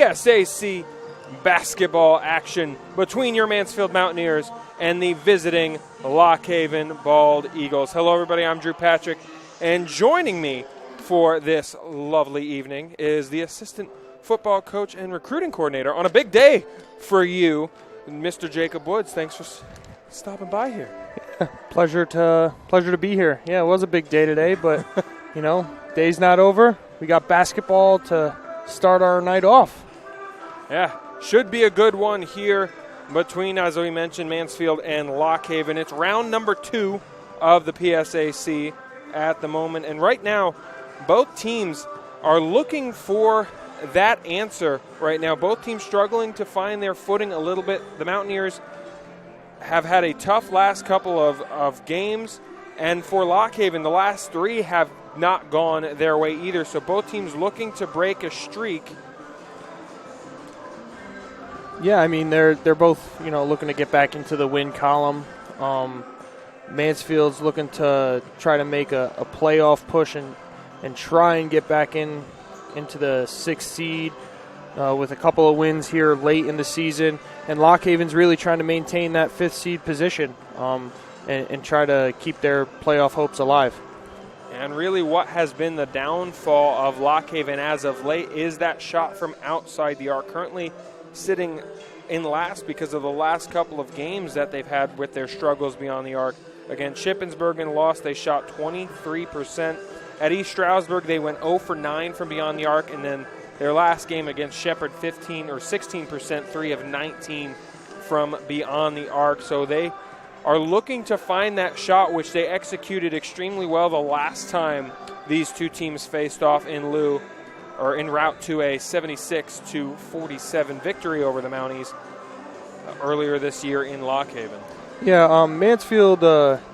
PSAC basketball action between your Mansfield Mountaineers and the visiting Lock Haven Bald Eagles. Hello, everybody. I'm Drew Patrick, and joining me for this lovely evening is the assistant football coach and recruiting coordinator on a big day for you, Mr. Jacob Woods. Thanks for stopping by here. Pleasure to be here. Yeah, it was a big day today, but day's not over. We got basketball to start our night off. Yeah, should be a good one here between, as we mentioned, Mansfield and Lock Haven. It's round number 2 of the PSAC at the moment, and right now both teams are looking for that answer right now. Both teams struggling to find their footing a little bit. The Mountaineers have had a tough last couple of games, and for Lock Haven, the last 3 have not gone their way either. So both teams looking to break a streak. Yeah, I mean they're both looking to get back into the win column. Mansfield's looking to try to make a playoff push and try and get back into the 6th seed with a couple of wins here late in the season. And Lock Haven's really trying to maintain that 5th seed position and try to keep their playoff hopes alive. And really what has been the downfall of Lock Haven as of late is that shot from outside the arc. Currently sitting in last because of the last couple of games that they've had with their struggles beyond the arc. Against Shippensburg in loss, they shot 23%. At East Stroudsburg, they went 0 for 9 from beyond the arc, and then their last game against Shepherd, 16%, 3 of 19 from beyond the arc. So they are looking to find that shot, which they executed extremely well the last time these two teams faced off en route to a 76-47 victory over the Mounties earlier this year in Lock Haven. Yeah, Mansfield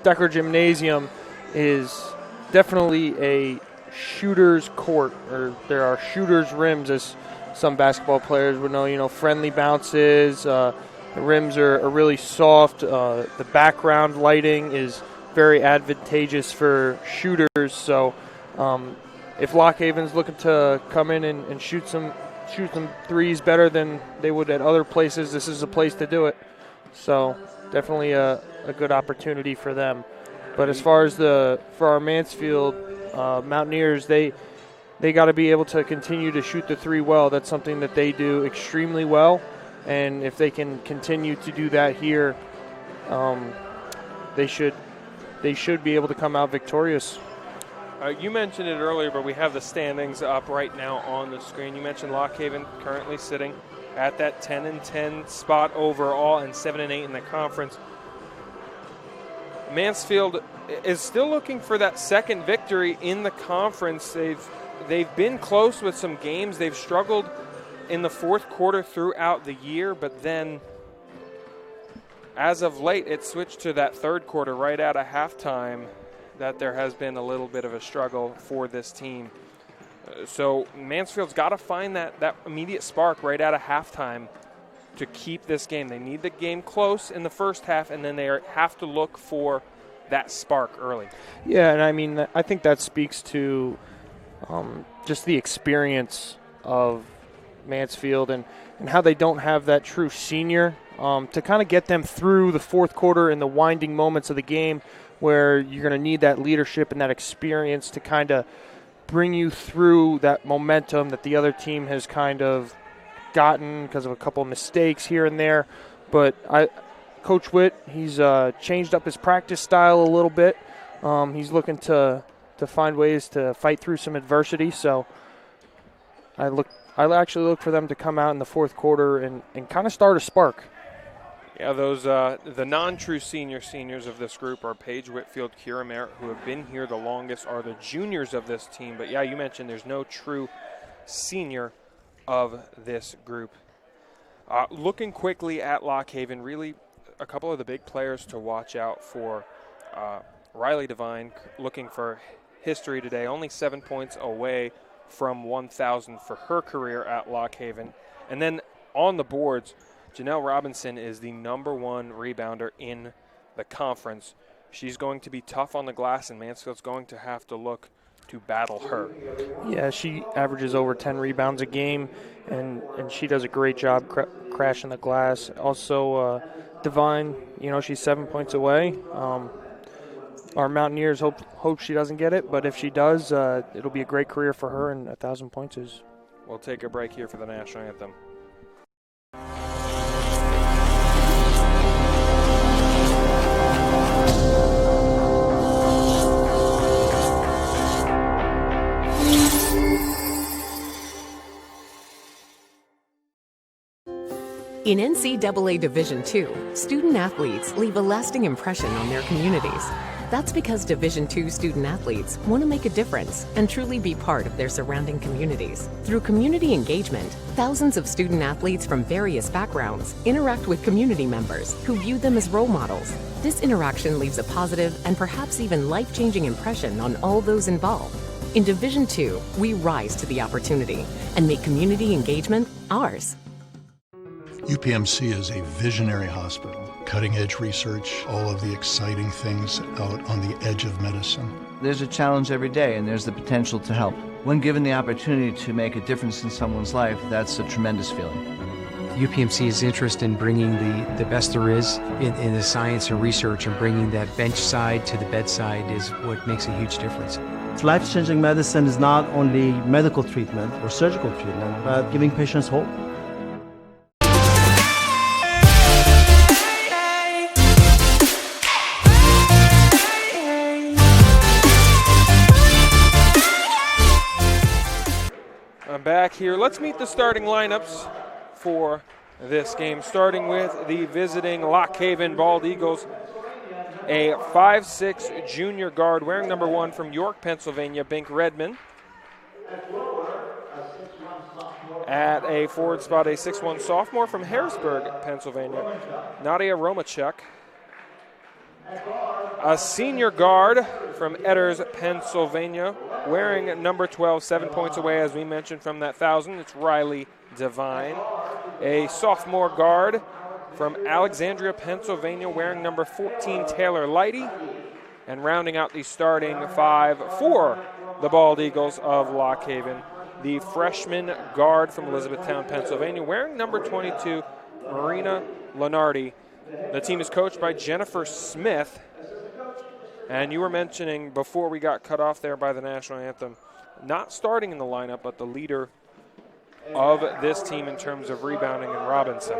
Decker Gymnasium is definitely a shooter's court, or there are shooter's rims, as some basketball players would know. Friendly bounces. The rims are really soft. The background lighting is very advantageous for shooters. So if Lock Haven's looking to come in and shoot some threes better than they would at other places, this is a place to do it. So definitely a good opportunity for them. But as far as for our Mansfield Mountaineers, they got to be able to continue to shoot the 3 well. That's something that they do extremely well. And if they can continue to do that here, they should be able to come out victorious. You mentioned it earlier, but we have the standings up right now on the screen. You mentioned Lock Haven currently sitting at that 10-10 spot overall and 7-8 in the conference. Mansfield is still looking for that second victory in the conference. They've been close with some games. They've struggled in the fourth quarter throughout the year, but then as of late, it switched to that third quarter right out of halftime that there has been a little bit of a struggle for this team. So Mansfield's got to find that immediate spark right out of halftime to keep this game. They need the game close in the first half, and then they have to look for that spark early. Yeah, and I mean, I think that speaks to just the experience of Mansfield and how they don't have that true senior to kind of get them through the fourth quarter and the winding moments of the game, where you're going to need that leadership and that experience to kind of bring you through that momentum that the other team has kind of gotten because of a couple of mistakes here and there. But Coach Witt, he's changed up his practice style a little bit. He's looking to find ways to fight through some adversity. So I actually look for them to come out in the fourth quarter and kind of start a spark. Yeah, those the non-true seniors of this group are Paige Whitfield, Kira Merritt, who have been here the longest, are the juniors of this team. But, yeah, you mentioned there's no true senior of this group. Looking quickly at Lock Haven, really a couple of the big players to watch out for. Riley Devine looking for history today, only 7 points away from 1,000 for her career at Lock Haven. And then on the boards, Janelle Robinson is the number 1 rebounder in the conference. She's going to be tough on the glass, and Mansfield's going to have to look to battle her. Yeah, she averages over 10 rebounds a game, and she does a great job crashing the glass. Also, Divine, she's 7 points away. Our Mountaineers hope she doesn't get it, but if she does, it'll be a great career for her, and 1,000 points is. We'll take a break here for the national anthem. In NCAA Division II, student athletes leave a lasting impression on their communities. That's because Division II student athletes want to make a difference and truly be part of their surrounding communities. Through community engagement, thousands of student athletes from various backgrounds interact with community members who view them as role models. This interaction leaves a positive and perhaps even life-changing impression on all those involved. In Division II, we rise to the opportunity and make community engagement ours. UPMC is a visionary hospital, cutting-edge research, all of the exciting things out on the edge of medicine. There's a challenge every day, and there's the potential to help. When given the opportunity to make a difference in someone's life, that's a tremendous feeling. UPMC's interest in bringing the best there is in the science and research and bringing that bench side to the bedside is what makes a huge difference. Life-changing medicine is not only medical treatment or surgical treatment, but giving patients hope. Back here, let's meet the starting lineups for this game, starting with the visiting Lock Haven Bald Eagles. A 5'6" junior guard wearing number 1 from York, Pennsylvania, Bink Redman. At a forward spot, a 6'1" sophomore from Harrisburg, Pennsylvania, Nadia Romachek. A senior guard from Edders, Pennsylvania, wearing number 12, 7 points away, as we mentioned, from that 1,000. It's Riley Devine. A sophomore guard from Alexandria, Pennsylvania, wearing number 14, Taylor Lighty. And rounding out the starting 5 for the Bald Eagles of Lock Haven, the freshman guard from Elizabethtown, Pennsylvania, wearing number 22, Marina Lenardi. The team is coached by Jennifer Smith. And you were mentioning before we got cut off there by the national anthem, not starting in the lineup, but the leader of this team in terms of rebounding in Robinson.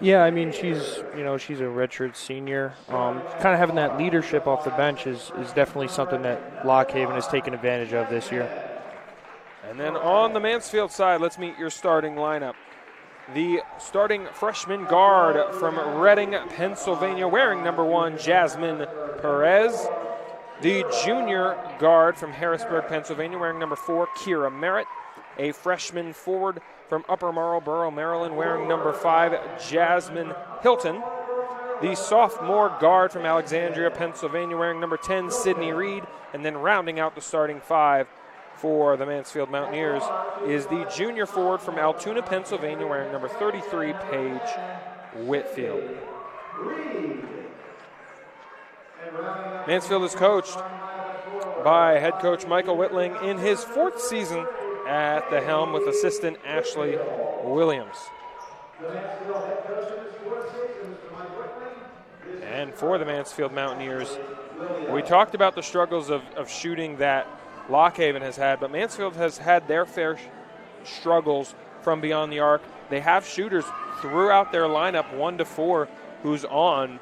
Yeah, I mean, she's a redshirt senior. Kind of having that leadership off the bench is definitely something that Lock Haven has taken advantage of this year. And then on the Mansfield side, let's meet your starting lineup. The starting freshman guard from Reading, Pennsylvania, wearing number 1, Jasmine Perez. The junior guard from Harrisburg, Pennsylvania, wearing number 4, Kira Merritt. A freshman forward from Upper Marlboro, Maryland, wearing number 5, Jasmine Hilton. The sophomore guard from Alexandria, Pennsylvania, wearing number 10, Sydney Reed. And then rounding out the starting 5 for the Mansfield Mountaineers is the junior forward from Altoona, Pennsylvania, wearing number 33, Paige Whitfield. Mansfield is coached by head coach Michael Whitling in his 4th season at the helm with assistant Ashley Williams. And for the Mansfield Mountaineers, we talked about the struggles of shooting that Lock Haven has had, but Mansfield has had their fair struggles from beyond the arc. They have shooters throughout their lineup, 1 to 4, who's on.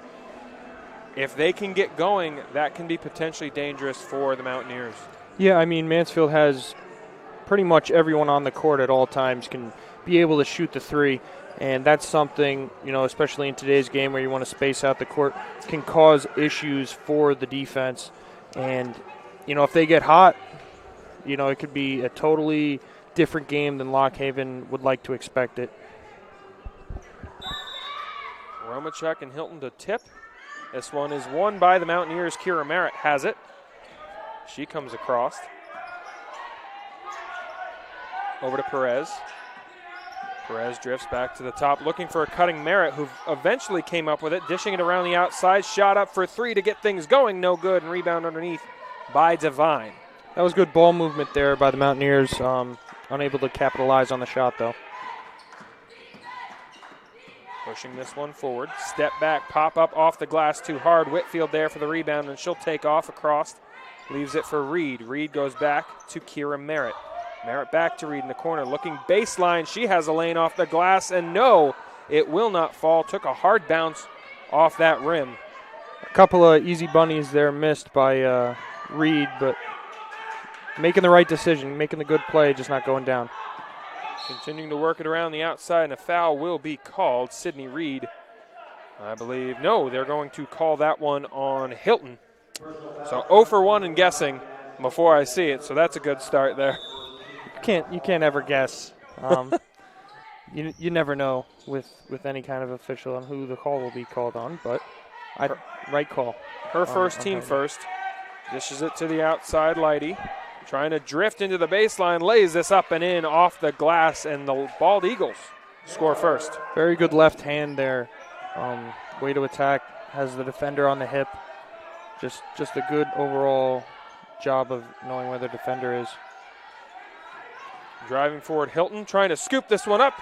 If they can get going, that can be potentially dangerous for the Mountaineers. Yeah, I mean, Mansfield has pretty much everyone on the court at all times can be able to shoot the 3, and that's something, especially in today's game where you want to space out the court, can cause issues for the defense. And, if they get hot, it could be a totally different game than Lock Haven would like to expect it. Romachek and Hilton to tip. This one is won by the Mountaineers. Kira Merritt has it. She comes across. Over to Perez. Perez drifts back to the top, looking for a cutting Merritt, who eventually came up with it, dishing it around the outside. Shot up for 3 to get things going. No good, and rebound underneath by Devine. That was good ball movement there by the Mountaineers. Unable to capitalize on the shot, though. Pushing this one forward. Step back, pop up off the glass too hard. Whitfield there for the rebound, and she'll take off across. Leaves it for Reed. Reed goes back to Kira Merritt. Merritt back to Reed in the corner. Looking baseline. She has a lane off the glass, and no, it will not fall. Took a hard bounce off that rim. A couple of easy bunnies there missed by Reed, but making the right decision, making the good play, just not going down. Continuing to work it around the outside, and a foul will be called. Sydney Reed, I believe. No, they're going to call that one on Hilton. So 0 for 1 in guessing before I see it, so that's a good start there. You can't ever guess. You never know with any kind of official on who the call will be called on, but right call. Her first team first. Dishes it to the outside, Leidy. Trying to drift into the baseline, lays this up and in off the glass, and the Bald Eagles score first. Very good left hand there. Way to attack, has the defender on the hip. Just a good overall job of knowing where the defender is. Driving forward, Hilton trying to scoop this one up.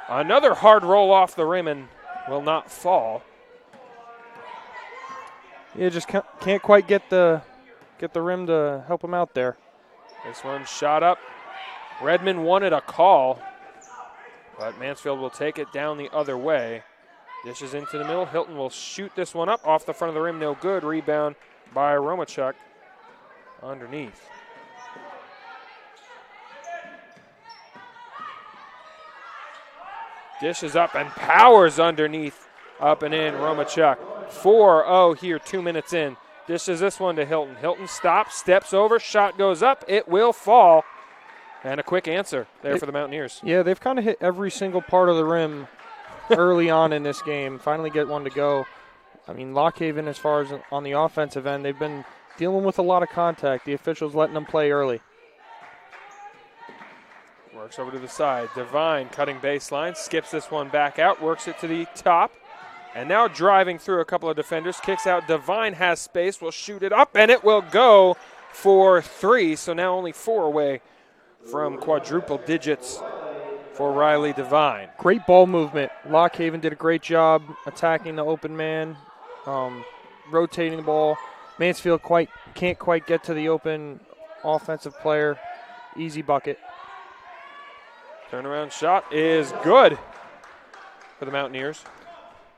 Another hard roll off the rim and will not fall. Yeah, just can't quite get the rim to help him out there. This one shot up. Redmond wanted a call, but Mansfield will take it down the other way. Dishes into the middle. Hilton will shoot this one up off the front of the rim. No good. Rebound by Romachuk underneath. Dishes up and powers underneath. Up and in. Romachuk. 4-0 here, 2 minutes in. Dishes this one to Hilton. Hilton stops, steps over, shot goes up. It will fall. And a quick answer there for the Mountaineers. Yeah, they've kind of hit every single part of the rim early on in this game. Finally get one to go. I mean, Lock Haven, as far as on the offensive end, they've been dealing with a lot of contact. The officials letting them play early. Works over to the side. Devine cutting baseline, skips this one back out, works it to the top. And now driving through a couple of defenders, kicks out. Devine has space, will shoot it up, and it will go for 3. So now only 4 away from quadruple digits for Riley Devine. Great ball movement. Lock Haven did a great job attacking the open man, rotating the ball. Mansfield can't quite get to the open offensive player. Easy bucket. Turnaround shot is good for the Mountaineers.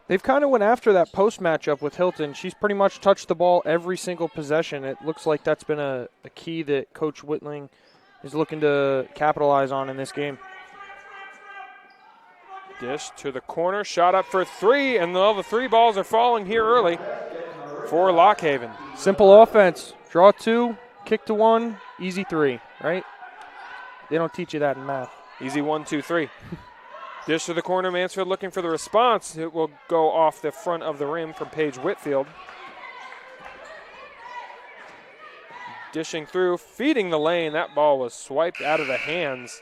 They've kind of went after that post matchup with Hilton. She's pretty much touched the ball every single possession. It looks like that's been a key that Coach Whitling is looking to capitalize on in this game. Dish to the corner, shot up for 3, and all the 3 balls are falling here early for Lock Haven. Simple offense. Draw 2, kick to 1, easy 3, right? They don't teach you that in math. Easy 1, 2, 3. Dish to the corner, Mansfield looking for the response. It will go off the front of the rim from Paige Whitfield. Dishing through, feeding the lane. That ball was swiped out of the hands.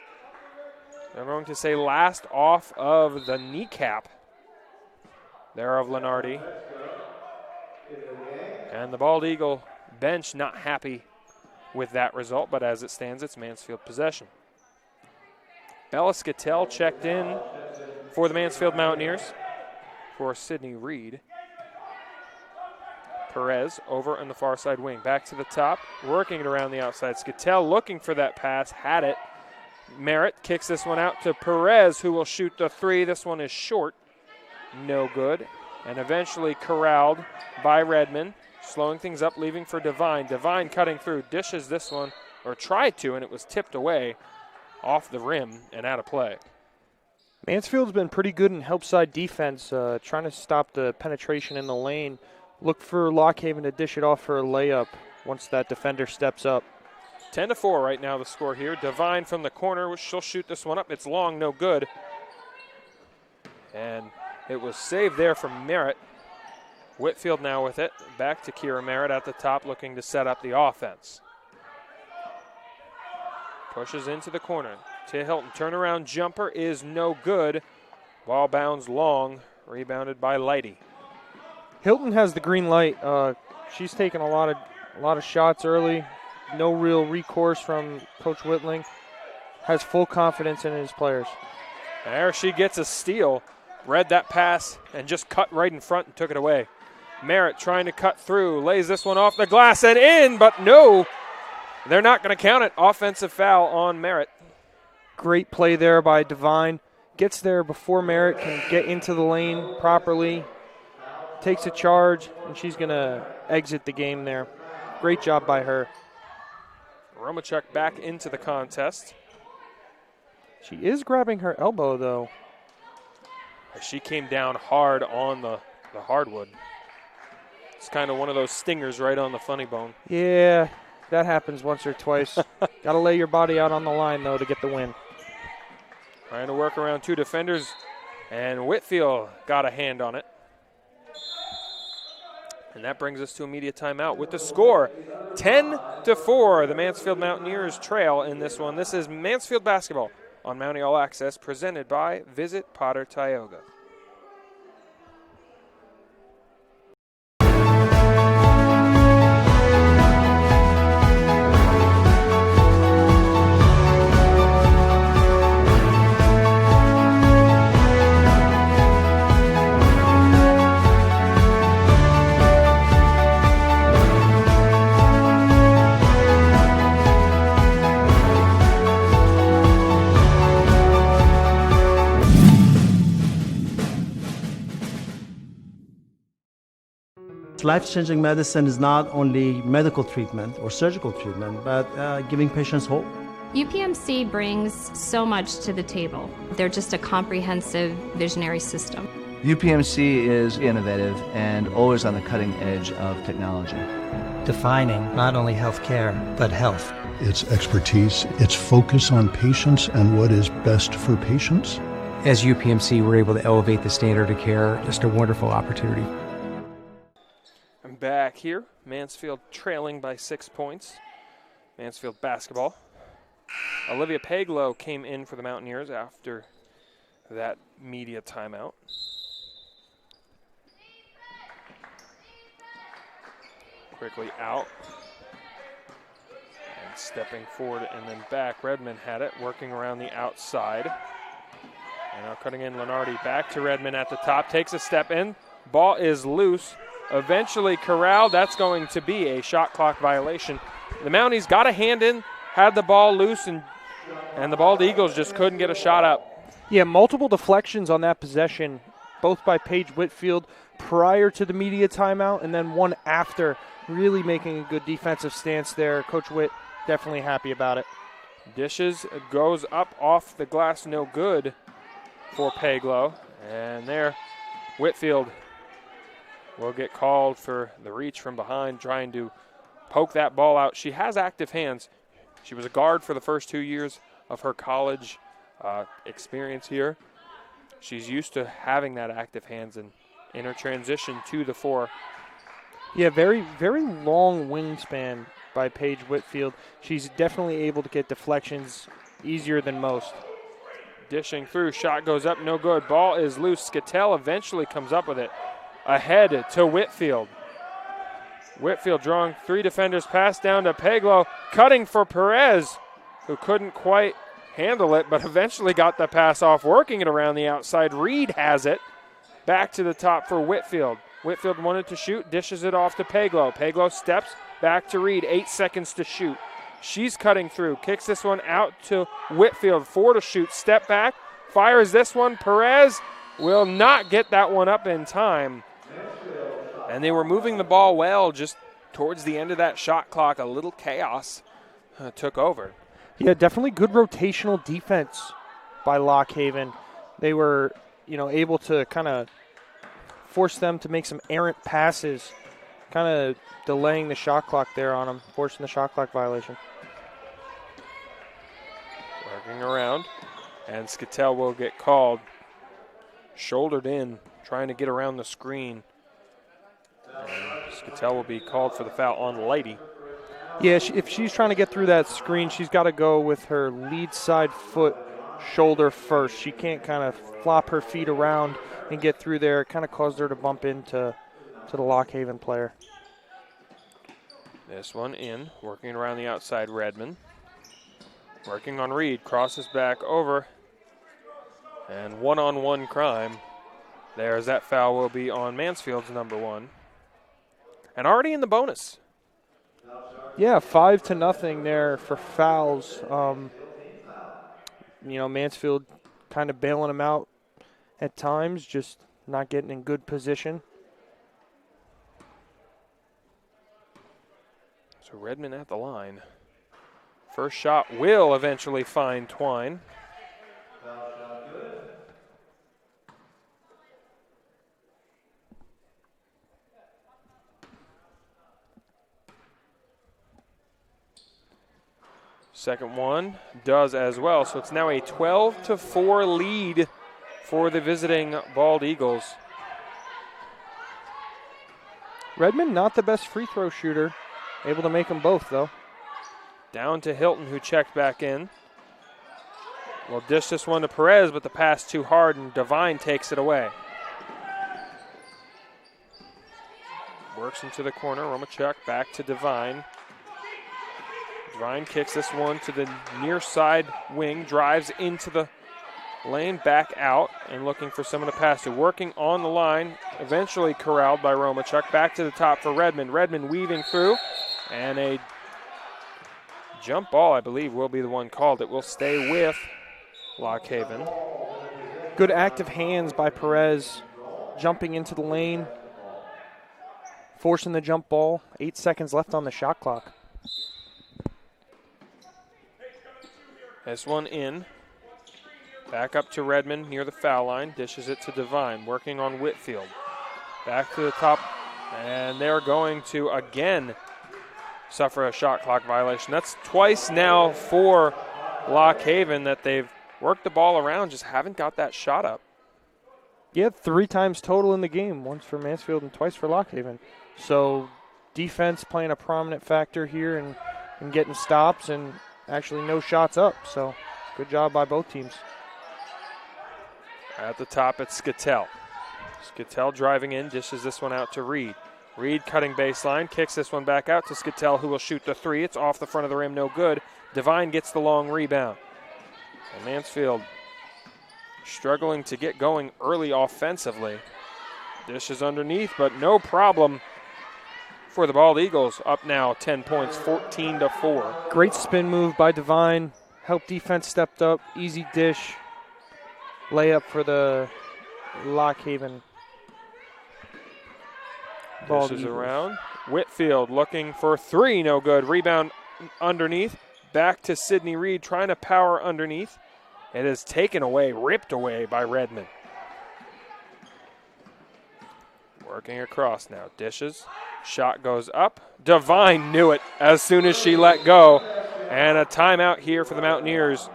They're going to say last off of the kneecap there of Lenardi. And the Bald Eagle bench not happy with that result, but as it stands, it's Mansfield possession. Bella Skattel checked in for the Mansfield Mountaineers for Sydney Reed. Perez over on the far side wing. Back to the top, working it around the outside. Skattel looking for that pass, had it. Merritt kicks this one out to Perez, who will shoot the 3. This one is short. No good. And eventually corralled by Redmond. Slowing things up, leaving for Devine. Devine cutting through, dishes this one, or tried to, and it was tipped away off the rim and out of play. Mansfield's been pretty good in help side defense, trying to stop the penetration in the lane. Look for Lock Haven to dish it off for a layup once that defender steps up. 10-4 right now the score here. Devine from the corner, she'll shoot this one up. It's long, no good. And it was saved there from Merritt. Whitfield now with it. Back to Kira Merritt at the top, looking to set up the offense. Pushes into the corner to Hilton. Turnaround jumper is no good. Ball bounds long, rebounded by Leidy. Hilton has the green light. She's taken a lot of A lot of shots early. No real recourse from Coach Whitling. Has full confidence in his players. There she gets a steal. Read that pass and just cut right in front and took it away. Merritt trying to cut through. Lays this one off the glass and in, but no. They're not going to count it. Offensive foul on Merritt. Great play there by Devine. Gets there before Merritt can get into the lane properly. Takes a charge, and she's going to exit the game there. Great job by her. Romachuk back into the contest. She is grabbing her elbow, though. She came down hard on the hardwood. It's kind of one of those stingers right on the funny bone. Yeah, that happens once or twice. Got to lay your body out on the line, though, to get the win. Trying to work around two defenders, and Whitfield got a hand on it. And that brings us to a media timeout with the score 10-4. The Mansfield Mountaineers trail in this one. This is Mansfield basketball on Mountie All Access, presented by Visit Potter Tioga. Life-changing medicine is not only medical treatment or surgical treatment, but giving patients hope. UPMC brings so much to the table. They're just a comprehensive visionary system. UPMC is innovative and always on the cutting edge of technology. Defining not only healthcare, but health. Its expertise, its focus on patients and what is best for patients. As UPMC, we're able to elevate the standard of care. Just a wonderful opportunity. I'm back here. Mansfield trailing by 6 points. Mansfield basketball. Olivia Paglow came in for the Mountaineers after that media timeout. Quickly out. And stepping forward and then back. Redmond had it, working around the outside. And now cutting in Lenardi back to Redmond at the top. Takes a step in. Ball is loose. Eventually corralled. That's going to be a shot clock violation. The Mounties got a hand in, had the ball loose, and the Bald Eagles just couldn't get a shot up. Yeah, multiple deflections on that possession, both by Paige Whitfield prior to the media timeout and then one after, really making a good defensive stance there. Coach Witt definitely happy about it. Dishes goes up off the glass, no good for Paglow. And there, Whitfield will get called for the reach from behind, trying to poke that ball out. She has active hands. She was a guard for the first 2 years of her college experience here. She's used to having that active hands in her transition to the four. Yeah, very, very long wingspan by Paige Whitfield. She's definitely able to get deflections easier than most. Dishing through, shot goes up, no good. Ball is loose. Skatel eventually comes up with it. Ahead to Whitfield. Whitfield drawing three defenders, pass down to Paglow, cutting for Perez, who couldn't quite handle it, but eventually got the pass off, working it around the outside. Reed has it. Back to the top for Whitfield. Whitfield wanted to shoot, dishes it off to Paglow. Paglow steps back to Reed, 8 seconds to shoot. She's cutting through, kicks this one out to Whitfield, 4 to shoot, step back, fires this one. Perez will not get that one up in time. And they were moving the ball well just towards the end of that shot clock. A little chaos took over. Yeah, definitely good rotational defense by Lockhaven. They were, able to kind of force them to make some errant passes, kind of delaying the shot clock there on them, forcing the shot clock violation. Working around, and Skatel will get called. Shouldered in, trying to get around the screen. Skatel will be called for the foul on Leidy. Yeah, if she's trying to get through that screen, she's got to go with her lead side foot shoulder first. She can't kind of flop her feet around and get through there. It kind of caused her to bump into the Lockhaven player. This one in, working around the outside, Redmond. Working on Reed, crosses back over. And one-on-one crime. There's that foul will be on Mansfield's number 1. And already in the bonus. Yeah, 5-0 there for fouls. Mansfield kind of bailing them out at times, just not getting in good position. So Redmond at the line. First shot will eventually find Twine. Second one does as well, so it's now a 12-4 lead for the visiting Bald Eagles. Redmond not the best free throw shooter, able to make them both though. Down to Hilton, who checked back in. Will dish this one to Perez, but the pass too hard, and Devine takes it away. Works into the corner, Romachuk back to Devine. Devine kicks this one to the near side wing, drives into the lane, back out, and looking for someone to pass to. Working on the line, eventually corralled by Romachuk. Back to the top for Redmond. Redmond weaving through, and a jump ball, I believe, will be the one called. It will stay with Lock Haven. Good active hands by Perez, jumping into the lane, forcing the jump ball. 8 seconds left on the shot clock. This one in. Back up to Redmond near the foul line. Dishes it to Devine, working on Whitfield. Back to the top, and they're going to again suffer a shot clock violation. That's twice now for Lock Haven that they've worked the ball around, just haven't got that shot up. Yeah, 3 times total in the game, once for Mansfield and twice for Lock Haven. So defense playing a prominent factor here and getting stops and actually no shots up. So good job by both teams. At the top, it's Skattel. Skattel driving in, dishes this one out to Reed. Reed cutting baseline, kicks this one back out to Skattel, who will shoot the 3. It's off the front of the rim, no good. Devine gets the long rebound. And Mansfield struggling to get going early offensively. Dishes underneath, but no problem for the Bald Eagles. Up now 10 points, 14-4. Great spin move by Devine. Help defense stepped up. Easy dish. Layup for the Lock Haven Bald Dishes Eagles. around. Whitfield looking for 3, no good. Rebound underneath. Back to Sidney Reed trying to power underneath. It is taken away, ripped away by Redmond. Working across now. Dishes. Shot goes up. Devine knew it as soon as she let go. And a timeout here for the Mountaineers.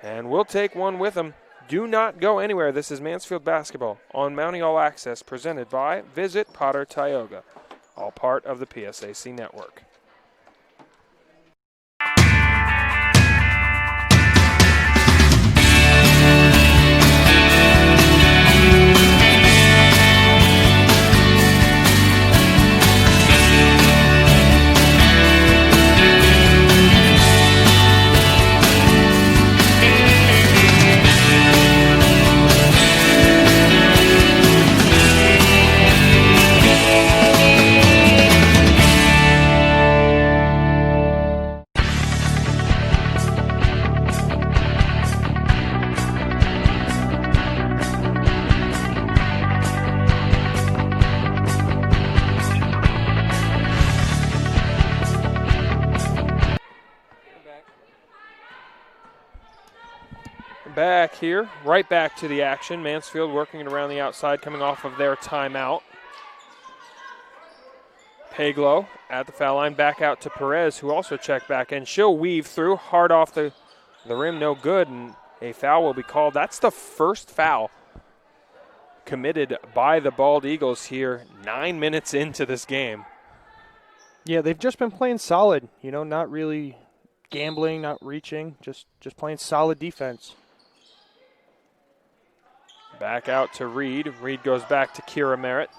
And we'll take one with them. Do not go anywhere. This is Mansfield Basketball on Mountie All Access, presented by Visit Potter Tioga, all part of the PSAC network. Back here, right back to the action. Mansfield working it around the outside, coming off of their timeout. Paglo at the foul line, back out to Perez, who also checked back in. She'll weave through, hard off the rim, no good, and a foul will be called. That's the first foul committed by the Bald Eagles here 9 minutes into this game. Yeah, they've just been playing solid, not really gambling, not reaching, just playing solid defense. Back out to Reed. Reed goes back to Kira Merritt.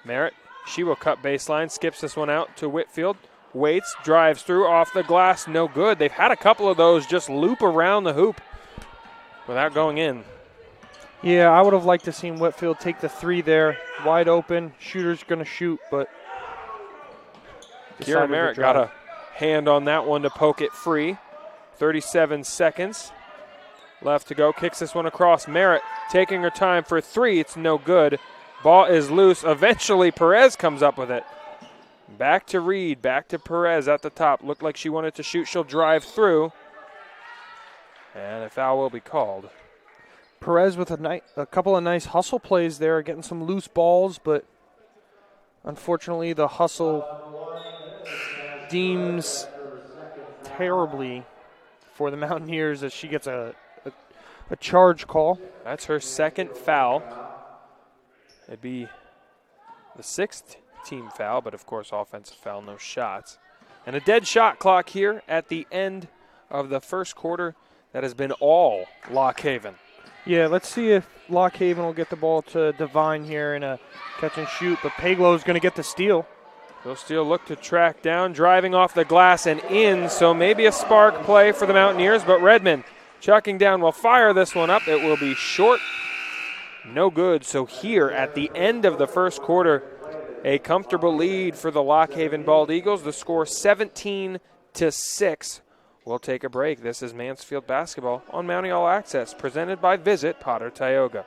Merritt She will cut baseline, skips this one out to Whitfield. Waits, drives through, off the glass, no good. They've had a couple of those just loop around the hoop without going in. Yeah, I would have liked to seen Whitfield take the three there. Wide open, shooter's going to shoot, but Kira Merritt got a hand on that one to poke it free. 37 seconds left to go. Kicks this one across. Merritt taking her time for three. It's no good. Ball is loose. Eventually, Perez comes up with it. Back to Reed, back to Perez at the top. Looked like she wanted to shoot. She'll drive through. And a foul will be called. Perez with a couple of nice hustle plays there, getting some loose balls, but unfortunately the hustle deems terribly for the Mountaineers as she gets a charge call. That's her second foul. It'd be the sixth team foul, but of course offensive foul, no shots. And a dead shot clock here at the end of the first quarter that has been all Lock Haven. Yeah, let's see if Lock Haven will get the ball to Devine here in a catch and shoot, but Paglow is going to get the steal. They'll still look to track down, driving off the glass and in, so maybe a spark play for the Mountaineers, but Redmond chucking down will fire this one up. It will be short, no good. So here at the end of the first quarter, a comfortable lead for the Lock Haven Bald Eagles. The score 17-6. We'll take a break. This is Mansfield Basketball on Mountie All Access, presented by Visit Potter Tioga.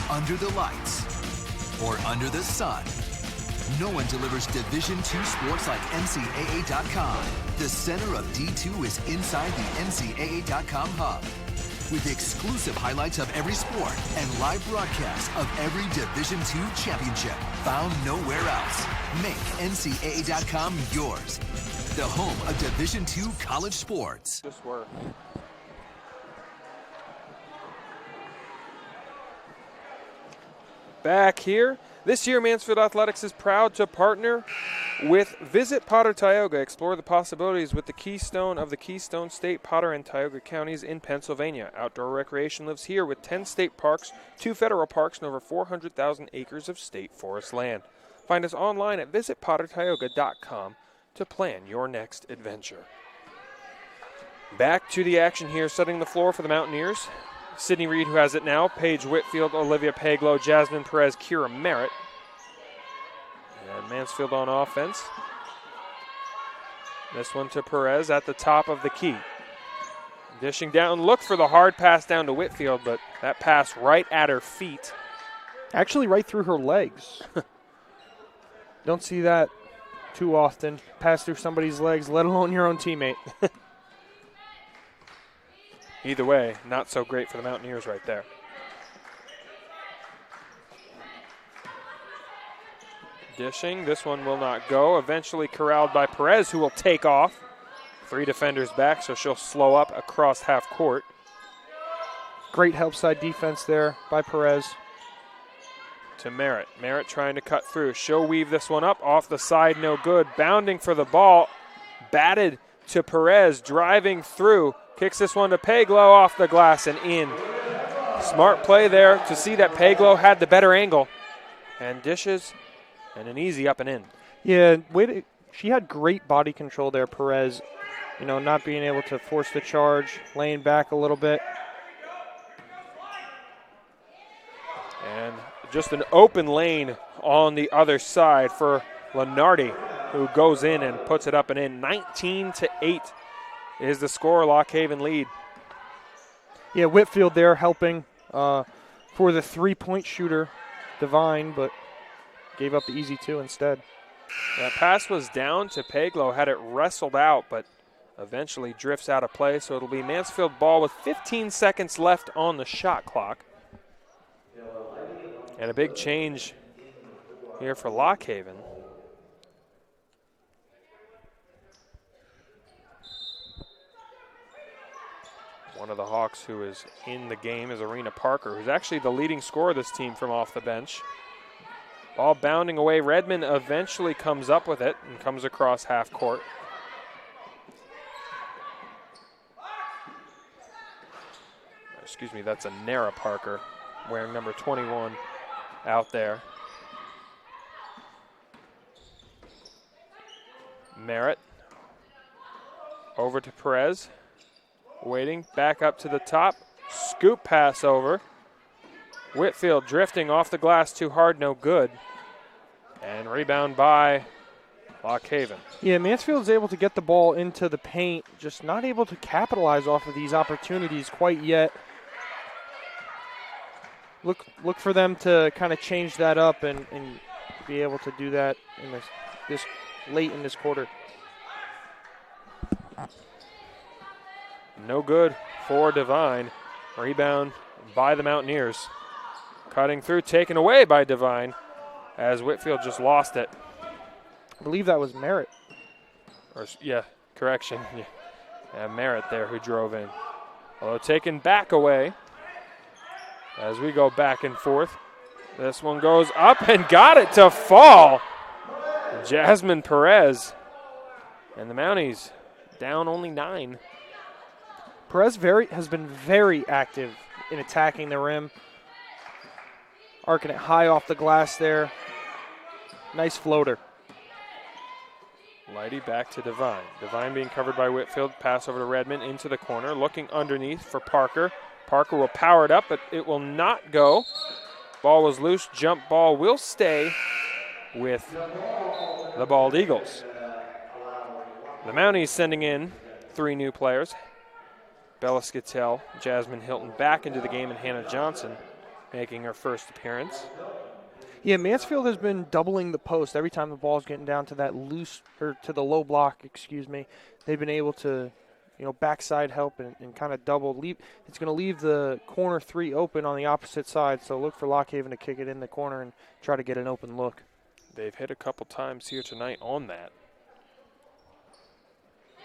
Under the lights or under the sun, no one delivers Division II sports like NCAA.com. The center of D2 is inside the NCAA.com hub with exclusive highlights of every sport and live broadcasts of every Division II championship found nowhere else. Make NCAA.com yours, the home of Division II college sports. Just work. Back here. This year, Mansfield Athletics is proud to partner with Visit Potter Tioga. Explore the possibilities with the keystone of the Keystone State, Potter and Tioga counties in Pennsylvania. Outdoor recreation lives here with 10 state parks, 2 federal parks, and over 400,000 acres of state forest land. Find us online at visitpottertioga.com to plan your next adventure. Back to the action here, setting the floor for the Mountaineers. Sydney Reed, who has it now. Paige Whitfield, Olivia Paglow, Jasmine Perez, Kira Merritt. And Mansfield on offense. This one to Perez at the top of the key. Dishing down, look for the hard pass down to Whitfield, but that pass right at her feet. Actually right through her legs. Don't see that too often. Pass through somebody's legs, let alone your own teammate. Either way, not so great for the Mountaineers right there. Dishing, this one will not go. Eventually corralled by Perez, who will take off. 3 defenders back, so she'll slow up across half court. Great help side defense there by Perez. To Merritt. Merritt trying to cut through. She'll weave this one up. Off the side, no good. Bounding for the ball. Batted to Perez, driving through. Kicks this one to Paglow off the glass and in. Smart play there to see that Paglow had the better angle. And dishes and an easy up and in. Yeah, she had great body control there, Perez. You know, not being able to force the charge, laying back a little bit. And just an open lane on the other side for Lenardi, who goes in and puts it up and in. 19-8 is the score. Lock Haven lead. Yeah, Whitfield there helping for the three-point shooter, Devine, but gave up the easy 2 instead. That pass was down to Paglow, had it wrestled out, but Eventually drifts out of play, so it'll be Mansfield ball with 15 seconds left on the shot clock. And a big change here for Lock Haven. One of the Hawks who is in the game is Arena Parker, who's actually the leading scorer of this team from off the bench. Ball bounding away. Redmond eventually comes up with it and comes across half court. Excuse me, that's a Nara Parker wearing number 21 out there. Merritt over to Perez. Waiting, back up to the top. Scoop pass over. Whitfield drifting off the glass too hard, no good. And rebound by Lock Haven. Yeah, Mansfield's able to get the ball into the paint, just not able to capitalize off of these opportunities quite yet. Look for them to kind of change that up and be able to do that in this late in this quarter. No good for Devine. Rebound by the Mountaineers. Cutting through, taken away by Devine as Whitfield just lost it. I believe that was Merritt. Correction. Yeah, Merritt there who drove in. Although taken back away as we go back and forth. This one goes up and got it to fall. Jasmine Perez. And the Mounties down only 9. Perez has been very active in attacking the rim. Arcing it high off the glass there. Nice floater. Lighty back to Devine. Devine being covered by Whitfield. Pass over to Redmond into the corner. Looking underneath for Parker. Parker will power it up, but it will not go. Ball was loose. Jump ball will stay with the Bald Eagles. The Mounties sending in 3 new players. Bella Skittel, Jasmine Hilton back into the game, and Hannah Johnson making her first appearance. Yeah, Mansfield has been doubling the post every time the ball's getting down to that to the low block, They've been able to, backside help and kind of double. It's going to leave the corner 3 open on the opposite side, so look for Lock Haven to kick it in the corner and try to get an open look. They've hit a couple times here tonight on that.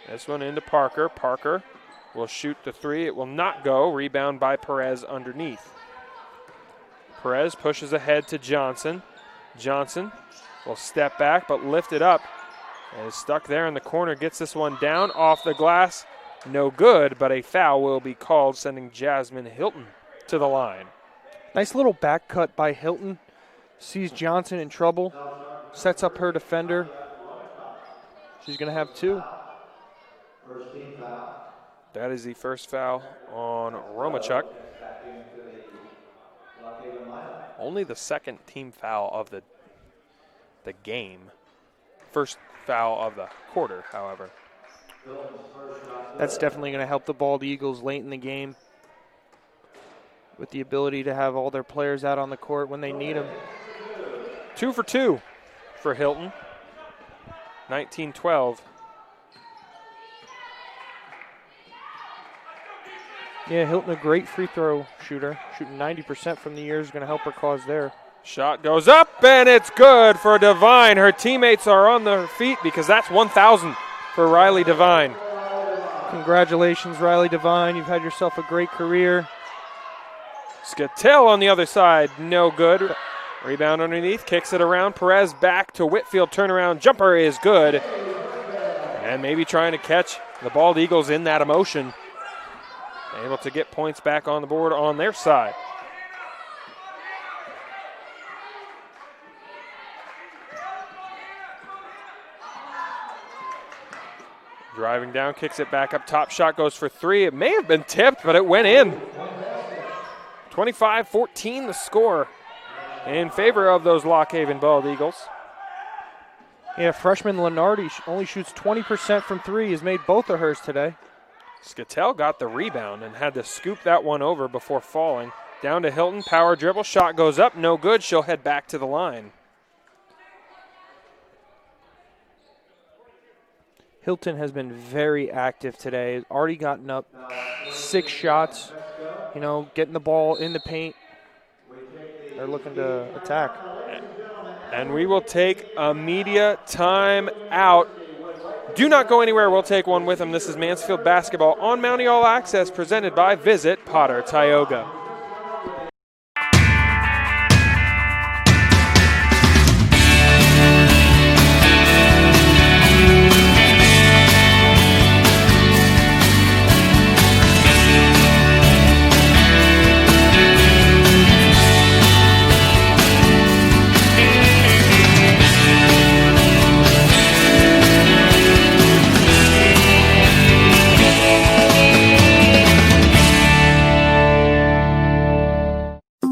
This one into Parker. Parker will shoot the 3. It will not go. Rebound by Perez underneath. Perez pushes ahead to Johnson. Johnson will step back but lift it up. And is stuck there in the corner. Gets this one down off the glass. No good, but a foul will be called, sending Jasmine Hilton to the line. Nice little back cut by Hilton. Sees Johnson in trouble. Sets up her defender. She's going to have 2. That is the first foul on Romachuk. Only the second team foul of the game. First foul of the quarter, however. That's definitely going to help the Bald Eagles late in the game with the ability to have all their players out on the court when they need them. 2 for 2 for Hilton. 19-12. Yeah, Hilton, a great free throw shooter. Shooting 90% from the year is going to help her cause there. Shot goes up, and it's good for Devine. Her teammates are on their feet because that's 1,000 for Riley Devine. Congratulations, Riley Devine. You've had yourself a great career. Skittel on the other side, no good. Rebound underneath, kicks it around. Perez back to Whitfield, turnaround jumper is good. And maybe trying to catch the Bald Eagles in that emotion. Able to get points back on the board on their side. Driving down, kicks it back up top. Shot goes for 3. It may have been tipped, but it went in. 25-14 the score in favor of those Lock Haven Bald Eagles. Yeah, freshman Lenardi only shoots 20% from 3. Has made both of hers today. Skittel got the rebound and had to scoop that one over before falling. Down to Hilton, power dribble, shot goes up, no good. She'll head back to the line. Hilton has been very active today. Already gotten up 6 shots, getting the ball in the paint. They're looking to attack. And we will take a media time out. Do not go anywhere. We'll take one with them. This is Mansfield Basketball on Mountie All Access, presented by Visit Potter Tioga.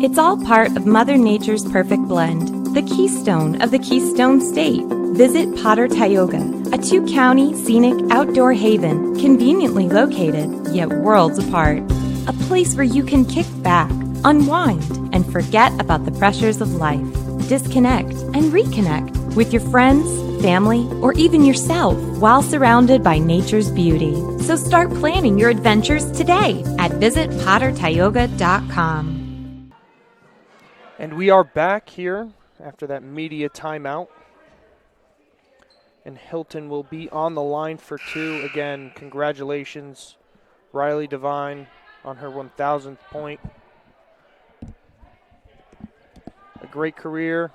It's all part of Mother Nature's perfect blend, the keystone of the Keystone State. Visit Potter Tioga, a 2-county scenic outdoor haven conveniently located, yet worlds apart. A place where you can kick back, unwind, and forget about the pressures of life. Disconnect and reconnect with your friends, family, or even yourself while surrounded by nature's beauty. So start planning your adventures today at visitpottertioga.com. And we are back here after that media timeout. And Hilton will be on the line for 2. Again, congratulations, Riley Devine, on her 1,000th point. A great career.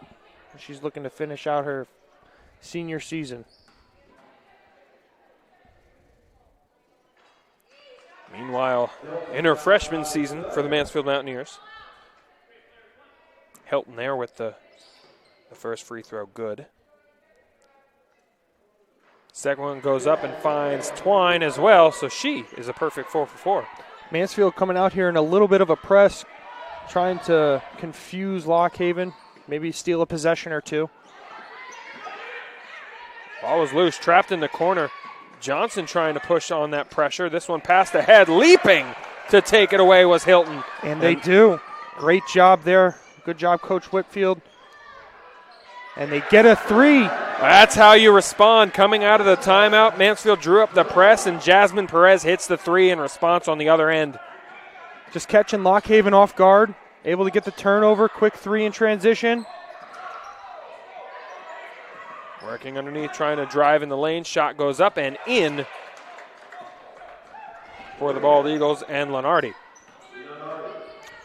She's looking to finish out her senior season. Meanwhile, in her freshman season for the Mansfield Mountaineers, Hilton there with the first free throw good. Second one goes up and finds Twine as well, so she is a perfect 4 for 4. Mansfield coming out here in a little bit of a press, trying to confuse Lock Haven, maybe steal a possession or two. Ball was loose, trapped in the corner. Johnson trying to push on that pressure. This one passed ahead, leaping to take it away was Hilton. And they do. Great job there. Good job, Coach Whitfield. And they get a 3. That's how you respond. Coming out of the timeout, Mansfield drew up the press, and Jasmine Perez hits the 3 in response on the other end. Just catching Lock Haven off guard. Able to get the turnover. Quick 3 in transition. Working underneath, trying to drive in the lane. Shot goes up and in for the Bald Eagles and Lenardi.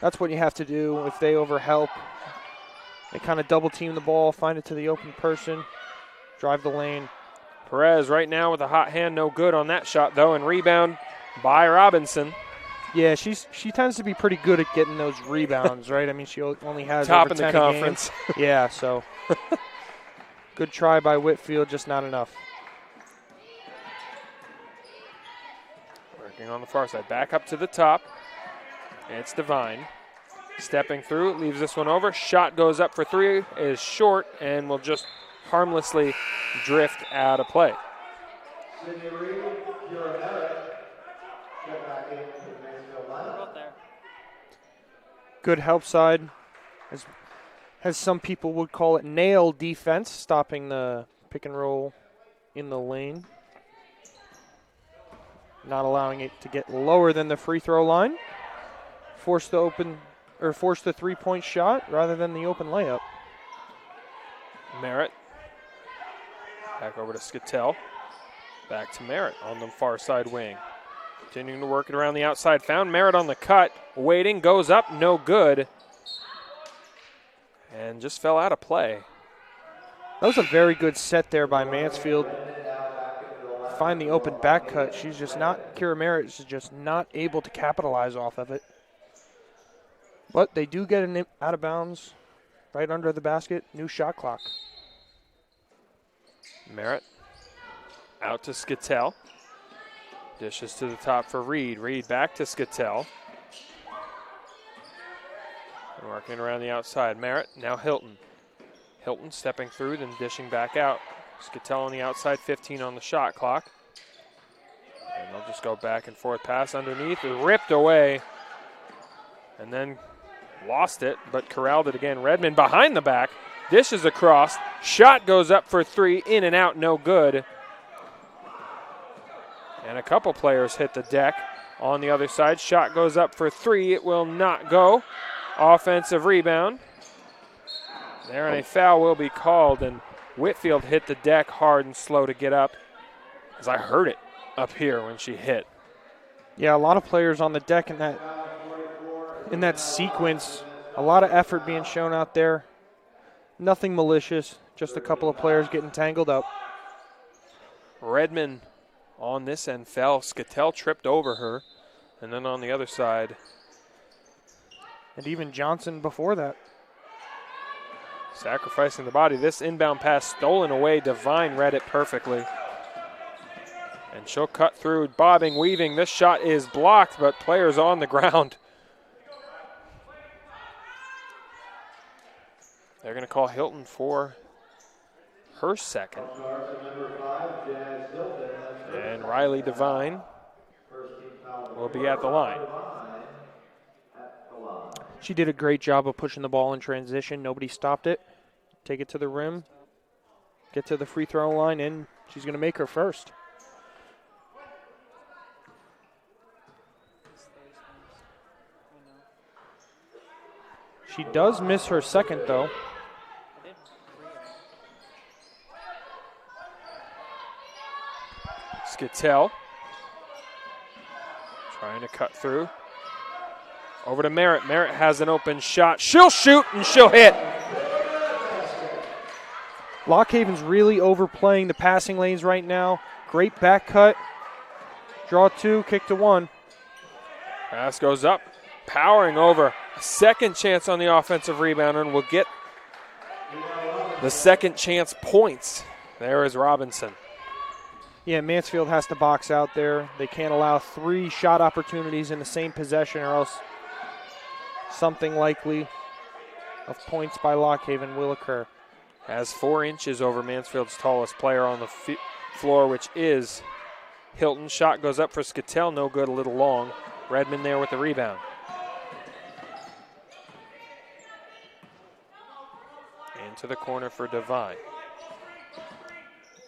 That's what you have to do if they overhelp. They kind of double team the ball, find it to the open person, drive the lane. Perez right now with a hot hand, no good on that shot though, and rebound by Robinson. Yeah, she tends to be pretty good at getting those rebounds, right? I mean, she only has top over in 10 the conference. Yeah, so good try by Whitfield, just not enough. Working on the far side, back up to the top. It's Devine. Stepping through, leaves this one over. Shot goes up for 3, is short, and will just harmlessly drift out of play. Good help side, as some people would call it, nail defense, stopping the pick and roll in the lane. Not allowing it to get lower than the free throw line. Force the 3-point shot rather than the open layup. Merritt. Back over to Skattel. Back to Merritt on the far side wing. Continuing to work it around the outside. Found Merritt on the cut. Waiting, goes up, no good. And just fell out of play. That was a very good set there by Mansfield. Find the open back cut. She's just not, Kira Merritt is just not able to capitalize off of it. But they do get an out of bounds right under the basket. New shot clock. Merritt out to Skattel. Dishes to the top for Reed. Reed back to Skattel. Working around the outside. Merritt, now Hilton. Hilton stepping through, then dishing back out. Skattel on the outside, 15 on the shot clock. And they'll just go back and forth. Pass underneath, ripped away. And then lost it, but corralled it again. Redmond behind the back. Dishes across. Shot goes up for 3, in and out, no good. a couple players hit the deck on the other side. Shot goes up for three. It will not go. Offensive rebound. There, and a foul will be called, and Whitfield hit the deck hard and slow to get up, as I heard it up here when she hit. Yeah, a lot of players on the deck in that sequence. A lot of effort being shown out there. Nothing malicious, just a couple of players getting tangled up. Redmond on this end fell. Skatell tripped over her, and then on the other side. And even Johnson before that. Sacrificing the body. This inbound pass stolen away. Devine read it perfectly. And she'll cut through, bobbing, weaving. This shot is blocked, but players on the ground. They're going to call Hilton for her second. And Riley Devine will be at the line. She did a great job of pushing the ball in transition. Nobody stopped it. Take it to the rim, get to the free throw line, and she's going to make her first. She does miss her second, though. Skatell trying to cut through. Over to Merritt. Merritt has an open shot. She'll shoot and she'll hit. Lock Haven's really overplaying the passing lanes right now. Great back cut. Draw two, kick to one. Pass goes up, powering over. A second chance on the offensive rebound, and will get the second chance points. There is Robinson. Yeah, Mansfield has to box out there. They can't allow 3 shot opportunities in the same possession, or else something likely of points by Lock Haven will occur. Has 4 inches over Mansfield's tallest player on the floor, which is Hilton. Shot goes up for Skatell, no good, a little long. Redmond there with the rebound. Into the corner for Devine.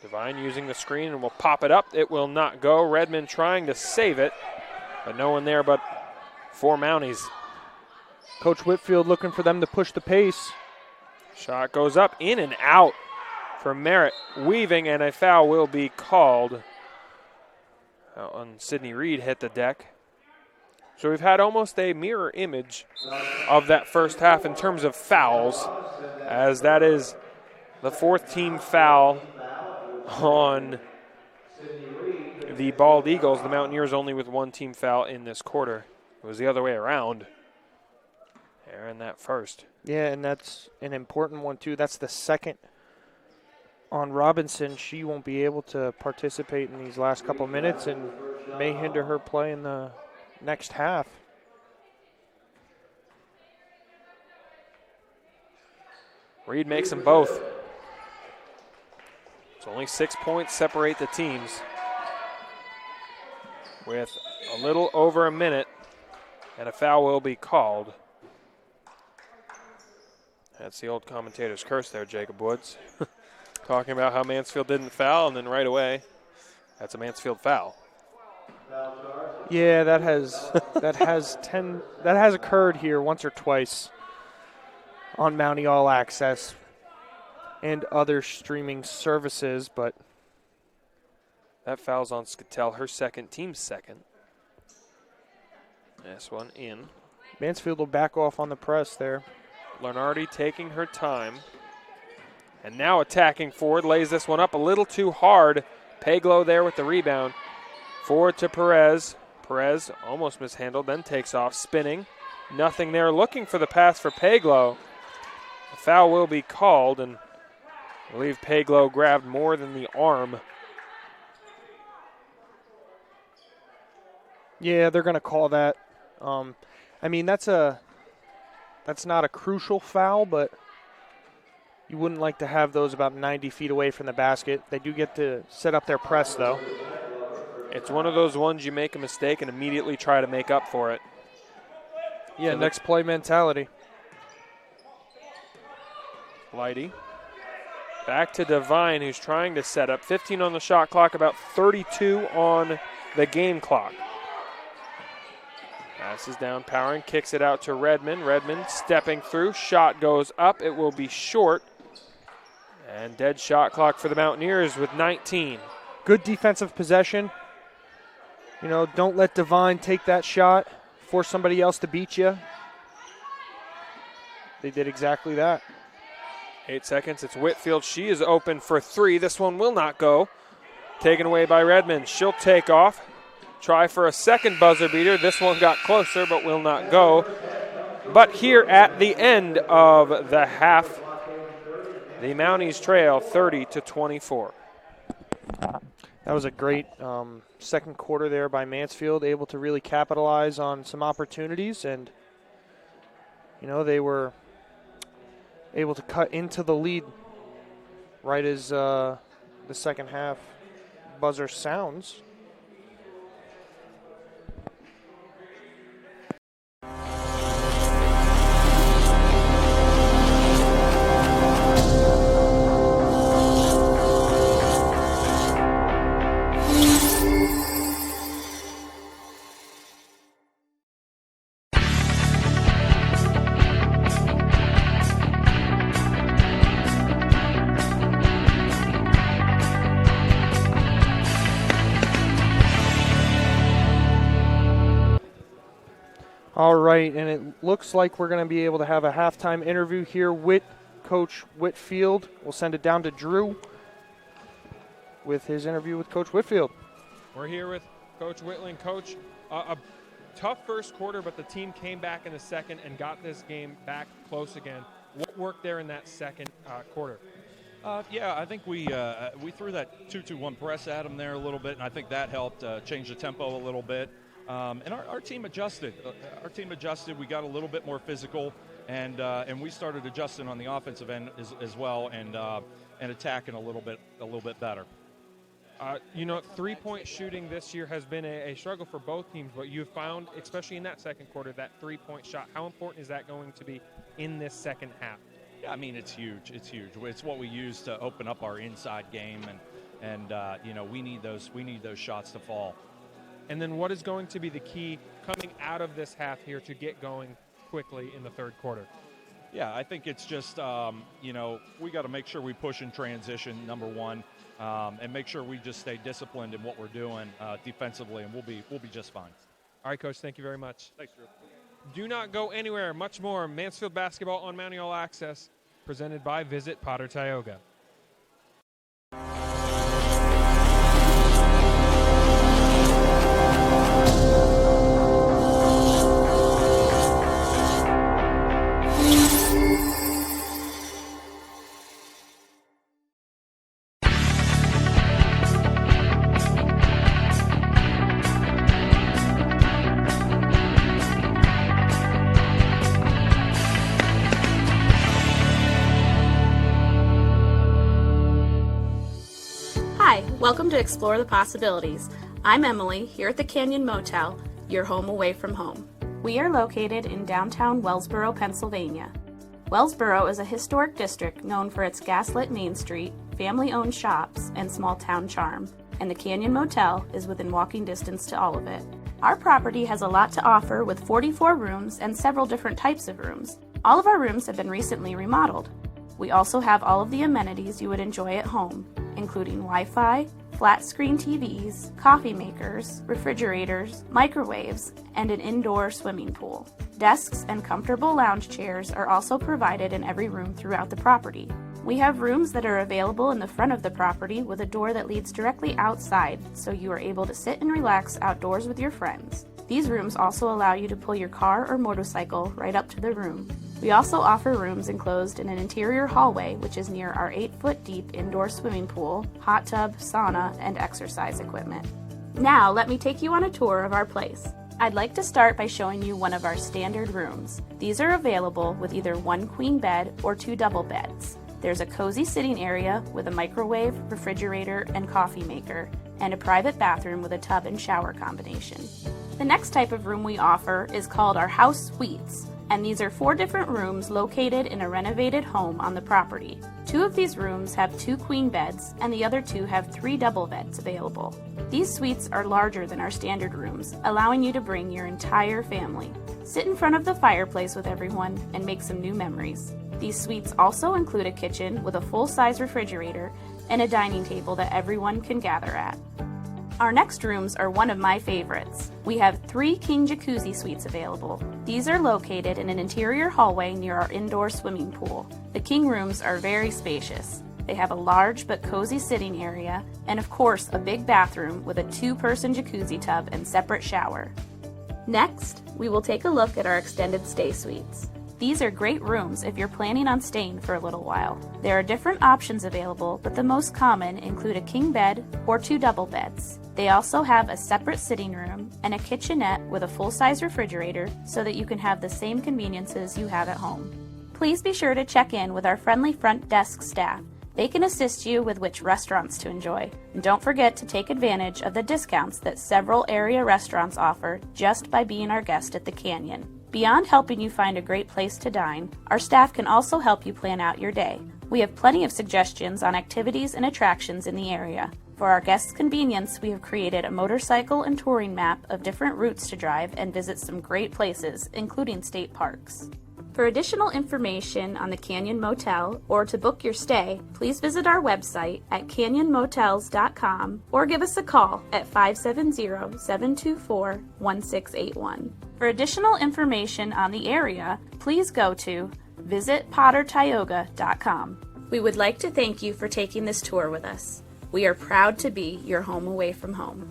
Devine using the screen and will pop it up. It will not go. Redmond trying to save it, but no one there but 4 Mounties. Coach Whitfield looking for them to push the pace. Shot goes up, in and out for Merritt. Weaving, and a foul will be called. On Sydney Reed hit the deck. So we've had almost a mirror image of that first half in terms of fouls, as that is the 4th team foul on the Bald Eagles. The Mountaineers only with 1 team foul in this quarter. It was the other way around. They're in that first. Yeah, and that's an important one, too. That's the second on Robinson. She won't be able to participate in these last couple minutes and may hinder her play in the next half. Reed makes them both. It's only 6 points separate the teams. With a little over a minute, and a foul will be called. That's the old commentator's curse there, Jacob Woods. Talking about how Mansfield didn't foul, and then right away, that's a Mansfield foul. Yeah, that has occurred here once or twice on Mountie All Access and other streaming services, but that foul's on Skatell, her second, team's second. This one in. Mansfield will back off on the press there. Lenardi taking her time. And now attacking forward, lays this one up a little too hard. Paglo there with the rebound. Forward to Perez. Perez almost mishandled, then takes off, spinning. Nothing there, looking for the pass for Paglo. The foul will be called, and I believe Paglo grabbed more than the arm. Yeah, they're going to call that. I mean, that's not a crucial foul, but you wouldn't like to have those about 90 feet away from the basket. They do get to set up their press, though. It's one of those ones you make a mistake and immediately try to make up for it. Yeah, so next play mentality. Lighty. Back to Devine, who's trying to set up. 15 on the shot clock, about 32 on the game clock. Passes down, Powering, kicks it out to Redmond. Redmond stepping through, shot goes up, it will be short. And dead shot clock for the Mountaineers with 19. Good defensive possession. You know, don't let Devine take that shot, force somebody else to beat you. They did exactly that. 8 seconds, it's Whitfield. She is open for three. This one will not go. Taken away by Redmond. She'll take off. Try for a second buzzer beater. This one got closer but will not go. But here at the end of the half, the Mounties trail 30-24. That was a great second quarter there by Mansfield, able to really capitalize on some opportunities, and you know, they were able to cut into the lead right as the second half buzzer sounds. All right, and it looks like we're going to be able to have a halftime interview here with Coach Whitfield. We'll send it down to Drew with his interview with Coach Whitfield. We're here with Coach Whitland. Coach, a tough first quarter, but the team came back in the second and got this game back close again. What worked there in that second quarter? Yeah, I think we threw that 2-2-1 press at them there a little bit, and I think that helped change the tempo a little bit. And our team adjusted. We got a little bit more physical, and we started adjusting on the offensive end as well, and attacking a little bit better. You know, three-point shooting this year has been a struggle for both teams, but you've found, especially in that second quarter, that three-point shot. How important is that going to be in this second half? Yeah, I mean, it's huge. It's huge. It's what we use to open up our inside game, and you know, we need those shots to fall. And then what is going to be the key coming out of this half here to get going quickly in the third quarter? Yeah, I think it's just, you know, we got to make sure we push in transition, number one, and make sure we just stay disciplined in what we're doing defensively, and we'll be just fine. All right, Coach, thank you very much. Thanks, Drew. Do not go anywhere. Much more Mansfield basketball on Mountie All Access, presented by Visit Potter Tioga. Welcome to Explore the Possibilities. I'm Emily, here at the Canyon Motel, your home away from home. We are located in downtown Wellsboro, Pennsylvania. Wellsboro is a historic district known for its gaslit Main Street, family-owned shops, and small-town charm, and the Canyon Motel is within walking distance to all of it. Our property has a lot to offer with 44 rooms and several different types of rooms. All of our rooms have been recently remodeled. We also have all of the amenities you would enjoy at home, including Wi-Fi, flat-screen TVs, coffee makers, refrigerators, microwaves, and an indoor swimming pool. Desks and comfortable lounge chairs are also provided in every room throughout the property. We have rooms that are available in the front of the property with a door that leads directly outside, so you are able to sit and relax outdoors with your friends. These rooms also allow you to pull your car or motorcycle right up to the room. We also offer rooms enclosed in an interior hallway, which is near our 8-foot deep indoor swimming pool, hot tub, sauna, and exercise equipment. Now, let me take you on a tour of our place. I'd like to start by showing you one of our standard rooms. These are available with either one queen bed or 2 double beds. There's a cozy sitting area with a microwave, refrigerator, and coffee maker, and a private bathroom with a tub and shower combination. The next type of room we offer is called our House Suites, and these are 4 different rooms located in a renovated home on the property. 2 of these rooms have 2 queen beds, and the other 2 have 3 double beds available. These suites are larger than our standard rooms, allowing you to bring your entire family. Sit in front of the fireplace with everyone and make some new memories. These suites also include a kitchen with a full-size refrigerator and a dining table that everyone can gather at. Our next rooms are one of my favorites. We have 3 king jacuzzi suites available. These are located in an interior hallway near our indoor swimming pool. The king rooms are very spacious. They have a large but cozy sitting area and of course a big bathroom with a 2-person jacuzzi tub and separate shower. Next, we will take a look at our extended stay suites. These are great rooms if you're planning on staying for a little while. There are different options available, but the most common include a king bed or 2 double beds. They also have a separate sitting room and a kitchenette with a full-size refrigerator so that you can have the same conveniences you have at home. Please be sure to check in with our friendly front desk staff. They can assist you with which restaurants to enjoy. And don't forget to take advantage of the discounts that several area restaurants offer just by being our guest at the Canyon. Beyond helping you find a great place to dine, our staff can also help you plan out your day. We have plenty of suggestions on activities and attractions in the area. For our guests' convenience, we have created a motorcycle and touring map of different routes to drive and visit some great places, including state parks. For additional information on the Canyon Motel or to book your stay, please visit our website at canyonmotels.com or give us a call at 570-724-1681. For additional information on the area, please go to visitpottertioga.com. We would like to thank you for taking this tour with us. We are proud to be your home away from home.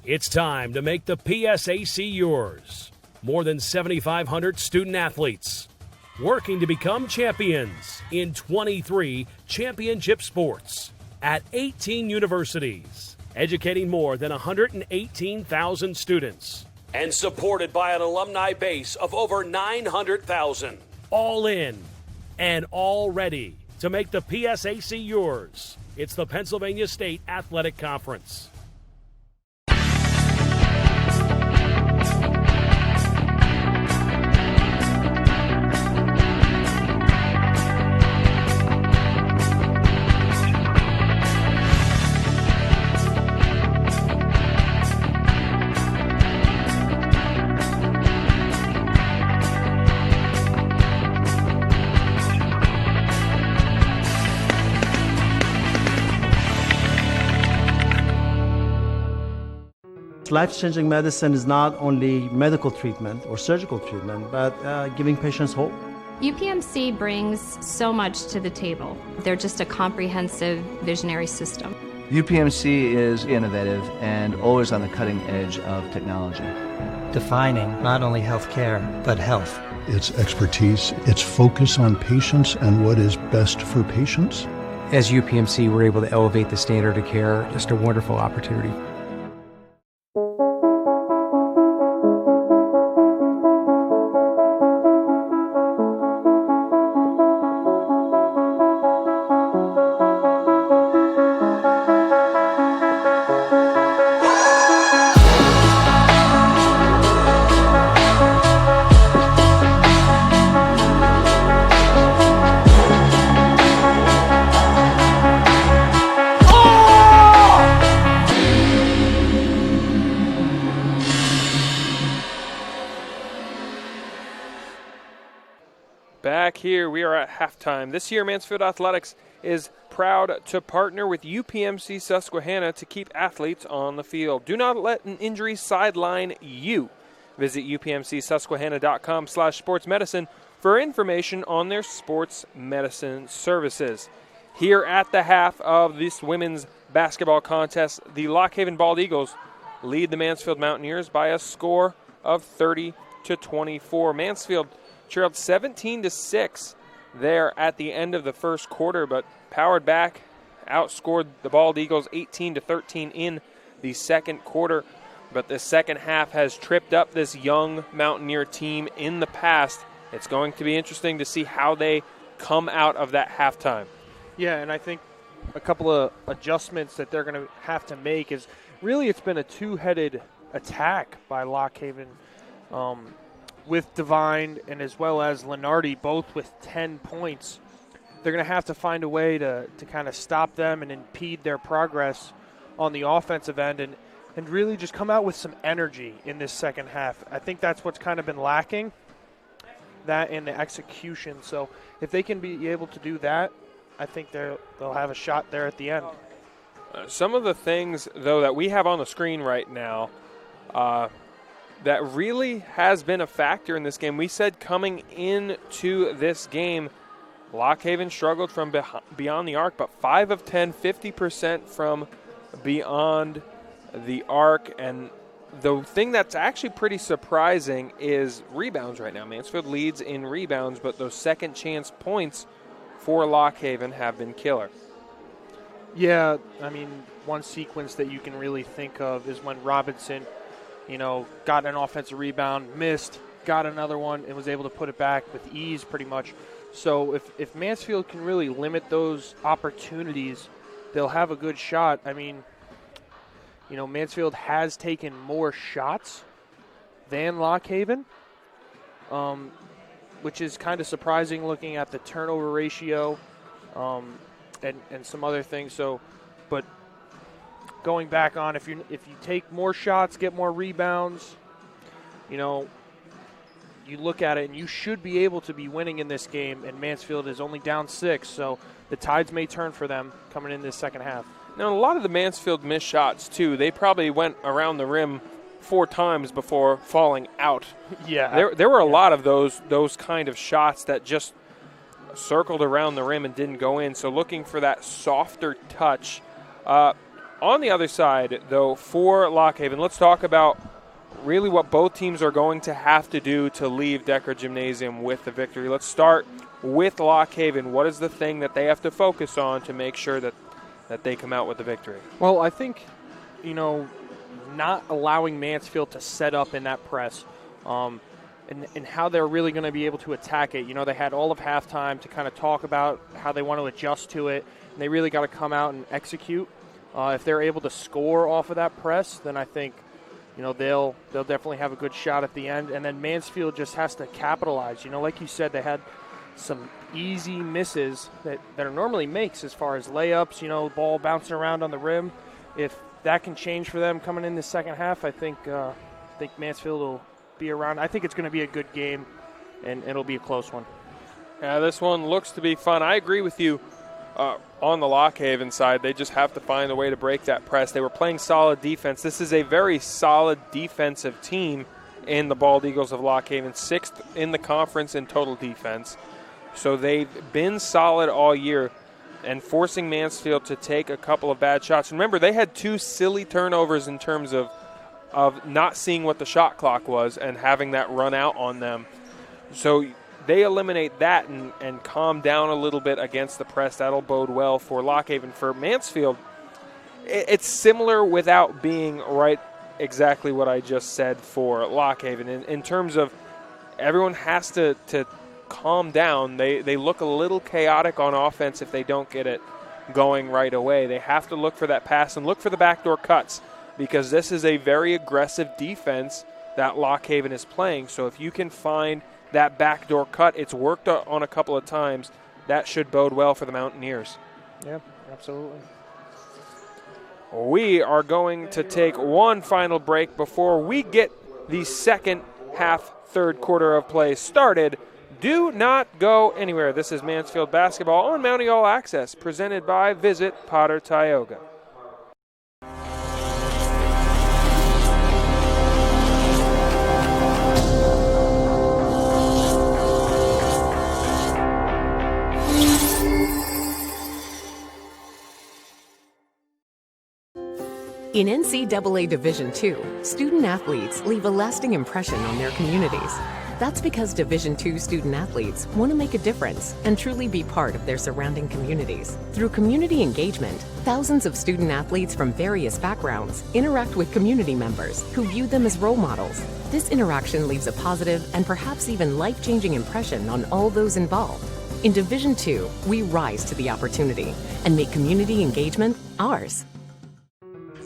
It's time to make the PSAC yours. More than 7,500 student athletes working to become champions in 23 championship sports at 18 universities, educating more than 118,000 students, and supported by an alumni base of over 900,000. All in and all ready to make the PSAC yours. It's the Pennsylvania State Athletic Conference. Life-changing medicine is not only medical treatment or surgical treatment, but giving patients hope. UPMC brings so much to the table. They're just a comprehensive visionary system. UPMC is innovative and always on the cutting edge of technology. Defining not only healthcare, but health. Its expertise, its focus on patients and what is best for patients. As UPMC, we're able to elevate the standard of care. Just a wonderful opportunity. Back here, we are at halftime. This year, Mansfield Athletics is proud to partner with UPMC Susquehanna to keep athletes on the field. Do not let an injury sideline you. Visit upmcsusquehanna.com/sportsmedicine for information on their sports medicine services. Here at the half of this women's basketball contest, the Lock Haven Bald Eagles lead the Mansfield Mountaineers by a score of 30-24. Mansfield trailed 17-6 there at the end of the first quarter, but powered back, outscored the Bald Eagles 18-13 in the second quarter. But the second half has tripped up this young Mountaineer team in the past. It's going to be interesting to see how they come out of that halftime. Yeah, and I think a couple of adjustments that they're going to have to make is really it's been a two-headed attack by Lock Haven with Devine and as well as Lenardi, both with 10 points. They're going to have to find a way to kind of stop them and impede their progress on the offensive end and really just come out with some energy in this second half. I think that's what's kind of been lacking, that and the execution. So if they can be able to do that, I think they'll have a shot there at the end. Some of the things, though, that we have on the screen right now that really has been a factor in this game. We said coming into this game, Lock Haven struggled from beyond the arc, but 5 of 10, 50% from beyond the arc. And the thing that's actually pretty surprising is rebounds right now. Mansfield leads in rebounds, but those second chance points for Lock Haven have been killer. Yeah, I mean, one sequence that you can really think of is when Robinson, got an offensive rebound, missed, got another one, and was able to put it back with ease pretty much. So if Mansfield can really limit those opportunities, they'll have a good shot. I mean, Mansfield has taken more shots than Lock Haven, which is kind of surprising looking at the turnover ratio and some other things. So, but going back on, if you take more shots, get more rebounds, you look at it and you should be able to be winning in this game, and Mansfield is only down 6, so the tides may turn for them coming in this second half. Now, a lot of the Mansfield missed shots, too. They probably went around the rim 4 times before falling out. Yeah. There were a lot of those kind of shots that just circled around the rim and didn't go in, so looking for that softer touch. On the other side, though, for Lock Haven, let's talk about really what both teams are going to have to do to leave Decker Gymnasium with the victory. Let's start with Lock Haven. What is the thing that they have to focus on to make sure that they come out with the victory? Well, I think, not allowing Mansfield to set up in that press and how they're really going to be able to attack it. They had all of halftime to kind of talk about how they want to adjust to it, and they really got to come out and execute. If they're able to score off of that press, then I think they'll definitely have a good shot at the end. And then Mansfield just has to capitalize. Like you said, they had some easy misses that are normally makes as far as layups, ball bouncing around on the rim. If that can change for them coming in the second half, I think Mansfield will be around. I think it's going to be a good game, and it'll be a close one. Yeah, this one looks to be fun. I agree with you. On the Lock Haven side, they just have to find a way to break that press. They were playing solid defense. This is a very solid defensive team in the Bald Eagles of Lock Haven, 6th in the conference in total defense. So they've been solid all year and forcing Mansfield to take a couple of bad shots. Remember, they had 2 silly turnovers in terms of not seeing what the shot clock was and having that run out on them. So they eliminate that and calm down a little bit against the press. That'll bode well for Lock Haven. For Mansfield, it's similar without being right exactly what I just said for Lock Haven. In terms of everyone has to calm down. They look a little chaotic on offense if they don't get it going right away. They have to look for that pass and look for the backdoor cuts because this is a very aggressive defense that Lock Haven is playing. So if you can find that backdoor cut, it's worked on a couple of times, that should bode well for the Mountaineers. Yeah, absolutely. We are going to take one final break before we get the second half, third quarter of play started. Do not go anywhere. This is Mansfield Basketball on Mountie All Access, presented by Visit Potter Tioga. In NCAA Division II, student athletes leave a lasting impression on their communities. That's because Division II student athletes want to make a difference and truly be part of their surrounding communities. Through community engagement, thousands of student athletes from various backgrounds interact with community members who view them as role models. This interaction leaves a positive and perhaps even life-changing impression on all those involved. In Division II, we rise to the opportunity and make community engagement ours.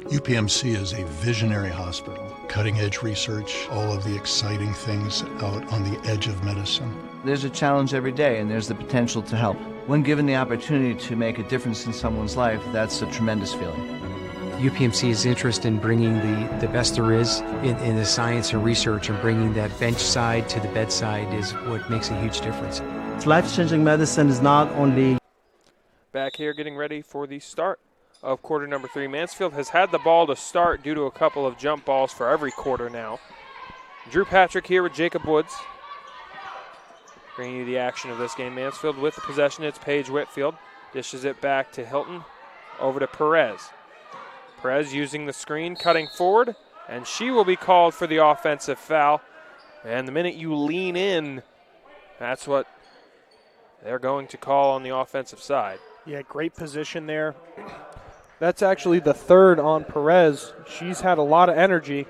UPMC is a visionary hospital, cutting-edge research, all of the exciting things out on the edge of medicine. There's a challenge every day, and there's the potential to help. When given the opportunity to make a difference in someone's life, that's a tremendous feeling. UPMC's interest in bringing the best there is in the science and research and bringing that bench side to the bedside is what makes a huge difference. Life-changing medicine is not only... Back here getting ready for the start of quarter number 3. Mansfield has had the ball to start due to a couple of jump balls for every quarter now. Drew Patrick here with Jacob Woods, bringing you the action of this game. Mansfield with the possession. It's Paige Whitfield. Dishes it back to Hilton. Over to Perez. Perez using the screen, cutting forward, and she will be called for the offensive foul. And the minute you lean in, that's what they're going to call on the offensive side. Yeah, great position there. That's actually the third on Perez. She's had a lot of energy.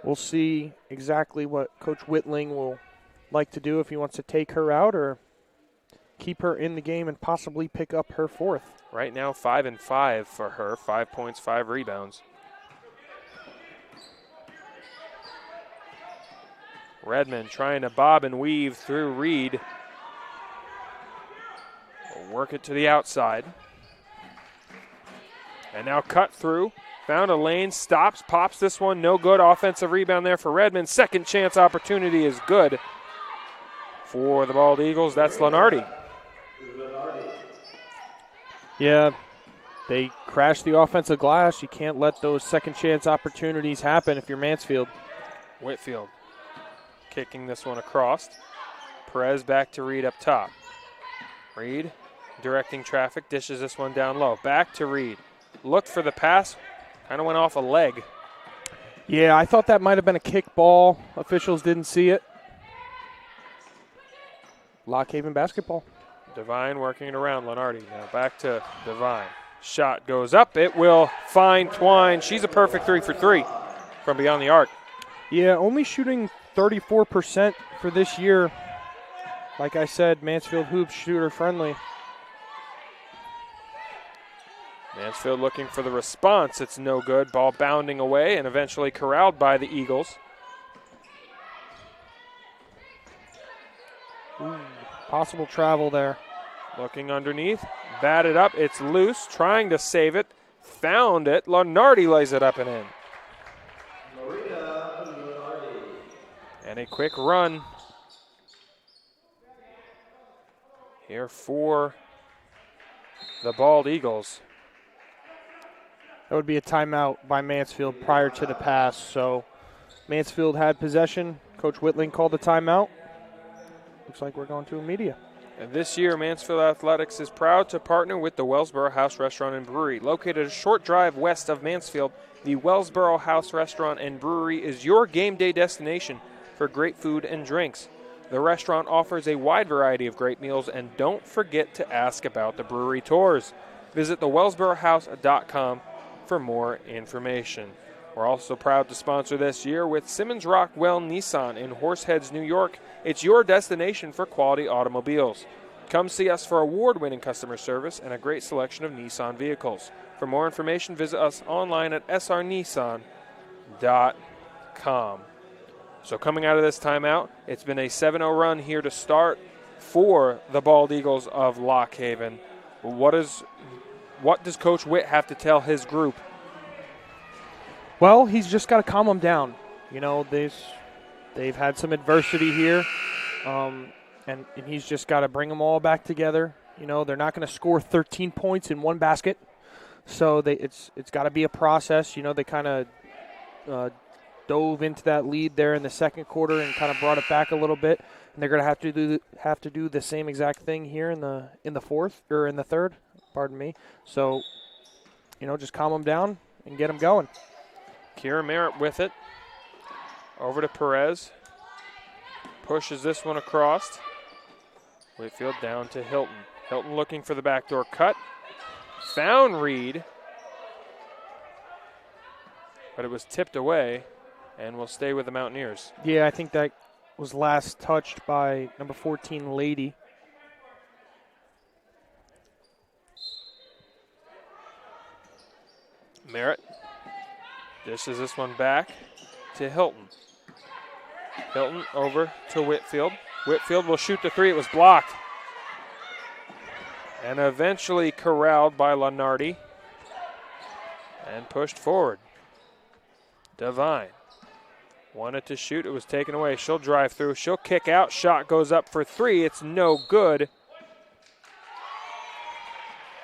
We'll see exactly what Coach Whitling will like to do, if he wants to take her out or keep her in the game and possibly pick up her fourth. Right now 5 and 5 for her, 5 points, 5 rebounds. Redmond trying to bob and weave through Reed. Will work it to the outside. And now cut through, found a lane, stops, pops this one, no good. Offensive rebound there for Redmond. Second chance opportunity is good for the Bald Eagles. That's Lenardi. Yeah, they crashed the offensive glass. You can't let those second chance opportunities happen if you're Mansfield. Whitfield kicking this one across. Perez back to Reed up top. Reed directing traffic, dishes this one down low. Back to Reed. Looked for the pass, kind of went off a leg. Yeah, I thought that might have been a kick ball. Officials didn't see it. Lock Haven basketball. Devine working it around Lenardi. Now back to Devine. Shot goes up. It will find Twine. She's a perfect 3 for 3 from beyond the arc. Yeah, only shooting 34% for this year. Like I said, Mansfield hoops shooter friendly. Mansfield looking for the response. It's no good. Ball bounding away and eventually corralled by the Eagles. Ooh, possible travel there. Looking underneath. Batted up. It's loose. Trying to save it. Found it. Lenardi lays it up and in. And a quick run here for the Bald Eagles. That would be a timeout by Mansfield prior to the pass. So Mansfield had possession. Coach Whitling called the timeout. Looks like we're going to a media. And this year, Mansfield Athletics is proud to partner with the Wellsboro House Restaurant and Brewery. Located a short drive west of Mansfield, the Wellsboro House Restaurant and Brewery is your game day destination for great food and drinks. The restaurant offers a wide variety of great meals, and don't forget to ask about the brewery tours. Visit thewellsborohouse.com for more information. We're also proud to sponsor this year with Simmons Rockwell Nissan in Horseheads, New York. It's your destination for quality automobiles. Come see us for award-winning customer service and a great selection of Nissan vehicles. For more information, visit us online at srnissan.com. So coming out of this timeout, it's been a 7-0 run here to start for the Bald Eagles of Lock Haven. What does Coach Witt have to tell his group? Well, he's just got to calm them down. You know, they've had some adversity here, and he's just got to bring them all back together. You know, they're not going to score 13 points in one basket, so it's got to be a process. You know, they kind of dove into that lead there in the second quarter and kind of brought it back a little bit, and they're going to have to do the same exact thing here in the fourth or in the third. Pardon me. So, you know, just calm them down and get them going. Kira Merritt with it. Over to Perez. Pushes this one across. Whitfield down to Hilton. Hilton looking for the backdoor cut. Found Reed. But it was tipped away and will stay with the Mountaineers. Yeah, I think that was last touched by number 14, Lady. Merritt dishes this one back to Hilton. Hilton over to Whitfield. Whitfield will shoot the three. It was blocked. And eventually corralled by Lenardi. And pushed forward. Devine wanted to shoot. It was taken away. She'll drive through. She'll kick out. Shot goes up for three. It's no good.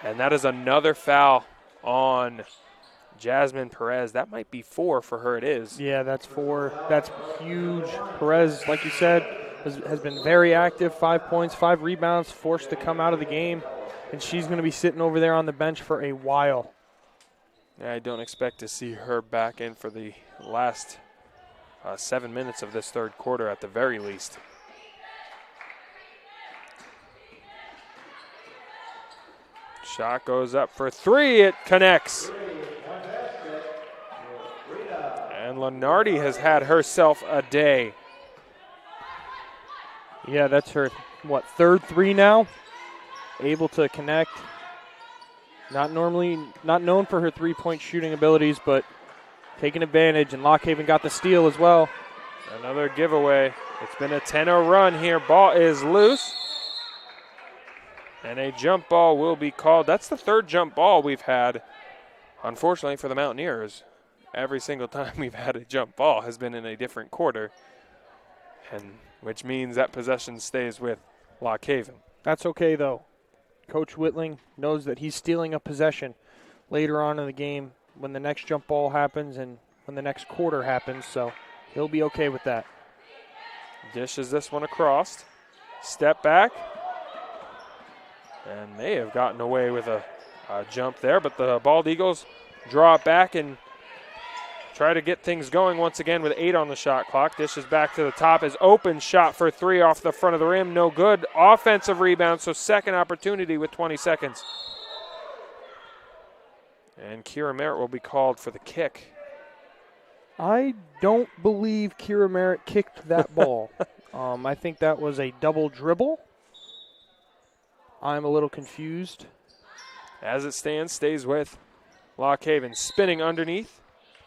And that is another foul on Jasmine Perez. That might be 4 for her. It is. Yeah, that's 4. That's huge. Perez, like you said, has been very active. 5 points, 5 rebounds, forced to come out of the game. And she's going to be sitting over there on the bench for a while. I don't expect to see her back in for the last 7 minutes of this third quarter at the very least. Shot goes up for three. It connects. And Lenardi has had herself a day. Yeah, that's her, third three now? Able to connect. Not known for her three-point shooting abilities, but taking advantage, and Lock Haven got the steal as well. Another giveaway. It's been a 10-0 run here. Ball is loose. And a jump ball will be called. That's the third jump ball we've had, unfortunately, for the Mountaineers. Every single time we've had a jump ball has been in a different quarter, and which means that possession stays with Lock Haven. That's okay, though. Coach Whitling knows that he's stealing a possession later on in the game when the next jump ball happens and when the next quarter happens, so he'll be okay with that. Dishes this one across. Step back. And they have gotten away with a jump there, but the Bald Eagles draw it back and try to get things going once again with 8 on the shot clock. Dishes back to the top. Is open shot for three off the front of the rim. No good. Offensive rebound, so second opportunity with 20 seconds. And Kira Merritt will be called for the kick. I don't believe Kira Merritt kicked that ball. I think that was a double dribble. I'm a little confused. As it stands, stays with Lock Haven. Spinning underneath.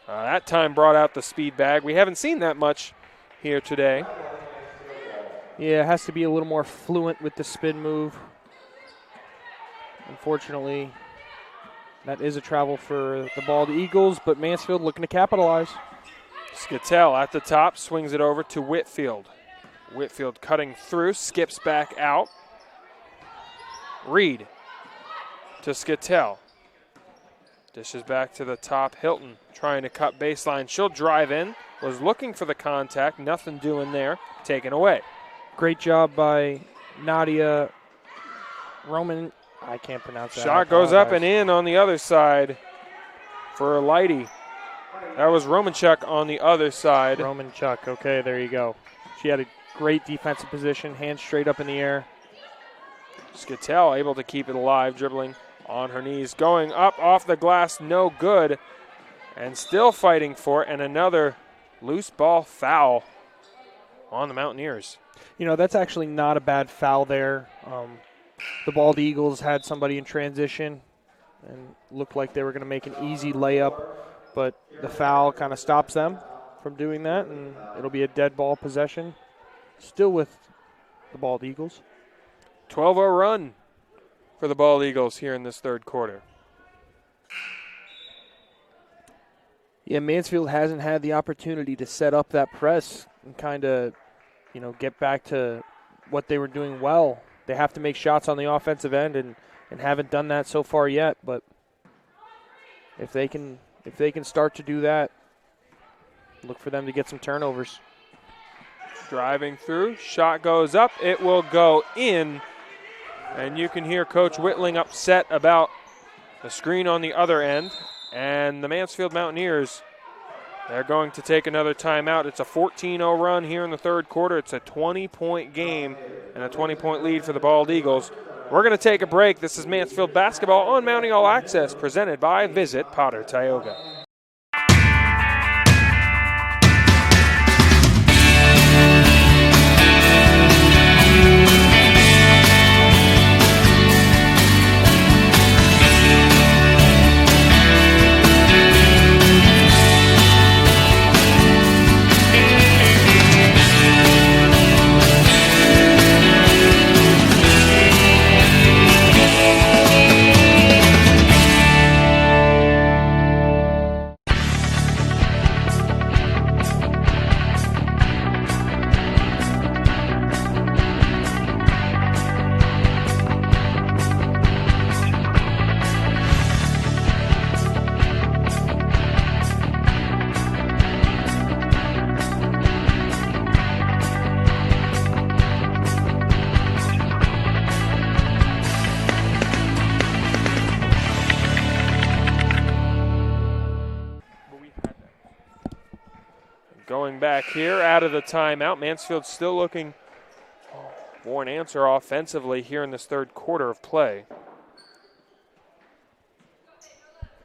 That time brought out the speed bag. We haven't seen that much here today. Yeah, it has to be a little more fluent with the spin move. Unfortunately, that is a travel for the Bald Eagles, but Mansfield looking to capitalize. Skattel at the top, swings it over to Whitfield. Whitfield cutting through, skips back out. Reed to Skattel. Dishes back to the top. Hilton trying to cut baseline. She'll drive in. Was looking for the contact. Nothing doing there. Taken away. Great job by Nadia Roman. I can't pronounce that. Shot goes up and in on the other side for Lighty. That was Romanchuk on the other side. Romanchuk. Okay, there you go. She had a great defensive position. Hands straight up in the air. Skattel able to keep it alive, dribbling on her knees. Going up off the glass, no good. And still fighting for it, and another loose ball foul on the Mountaineers. You know, that's actually not a bad foul there. The Bald Eagles had somebody in transition and looked like they were going to make an easy layup, but the foul kind of stops them from doing that, and it'll be a dead ball possession. Still with the Bald Eagles. 12-0 run for the Bald Eagles here in this third quarter. Yeah, Mansfield hasn't had the opportunity to set up that press and kind of, get back to what they were doing well. They have to make shots on the offensive end and haven't done that so far yet. But if they can start to do that, look for them to get some turnovers. Driving through, shot goes up, it will go in. And you can hear Coach Whitling upset about the screen on the other end. And the Mansfield Mountaineers, they're going to take another timeout. It's a 14-0 run here in the third quarter. It's a 20-point game and a 20-point lead for the Bald Eagles. We're going to take a break. This is Mansfield basketball on Mounting All Access, presented by Visit Potter Tioga. Going back here out of the timeout, Mansfield still looking for an answer offensively here in this third quarter of play.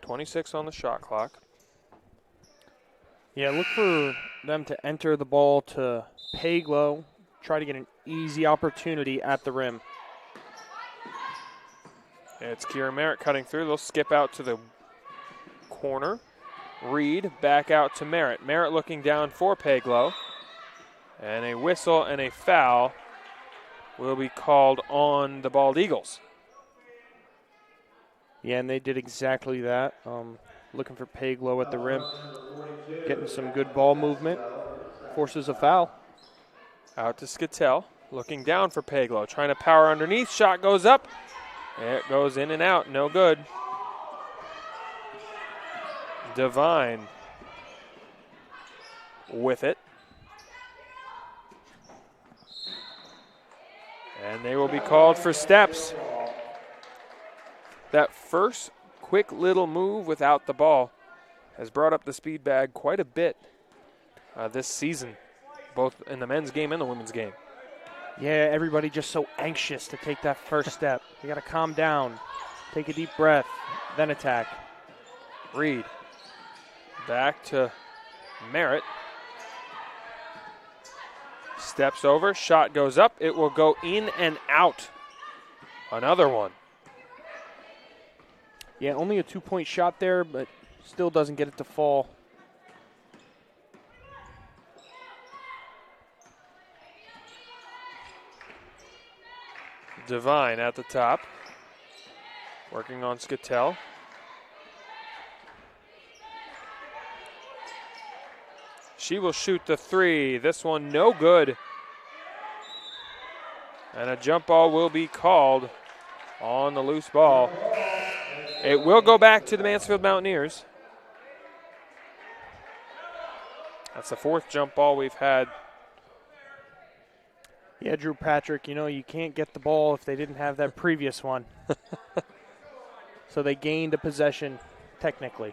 26 on the shot clock. Yeah, look for them to enter the ball to Paglo, try to get an easy opportunity at the rim. It's Kieran Merritt cutting through. They'll skip out to the corner. Reed back out to Merritt. Merritt looking down for Paglo. And a whistle and a foul will be called on the Bald Eagles. Yeah, and they did exactly that. Looking for Paglo at the rim. Getting some good ball movement. Forces a foul. Out to Skatel. Looking down for Paglo. Trying to power underneath. Shot goes up. It goes in and out. No good. Devine with it. And they will be called for steps. That first quick little move without the ball has brought up the speed bag quite a bit this season, both in the men's game and the women's game. Yeah, everybody just so anxious to take that first step. You got to calm down, take a deep breath, then attack. Reed. Back to Merritt. Steps over, shot goes up. It will go in and out. Another one. Yeah, only a 2-point shot there, but still doesn't get it to fall. Devine at the top. Working on Skatel. She will shoot the three. This one no good. And a jump ball will be called on the loose ball. It will go back to the Mansfield Mountaineers. That's the fourth jump ball we've had. Yeah, Drew Patrick, you know, you can't get the ball if they didn't have that previous one. So they gained a possession technically.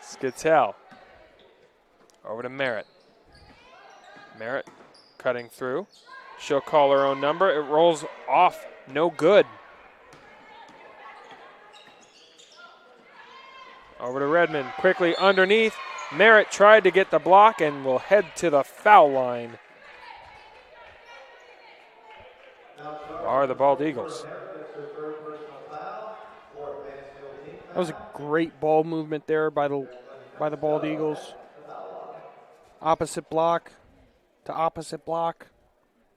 Skatel. Over to Merritt. Merritt cutting through. She'll call her own number. It rolls off. No good. Over to Redmond. Quickly underneath. Merritt tried to get the block and will head to the foul line. Are the Bald Eagles. That was a great ball movement there by the Bald Eagles. Opposite block to opposite block.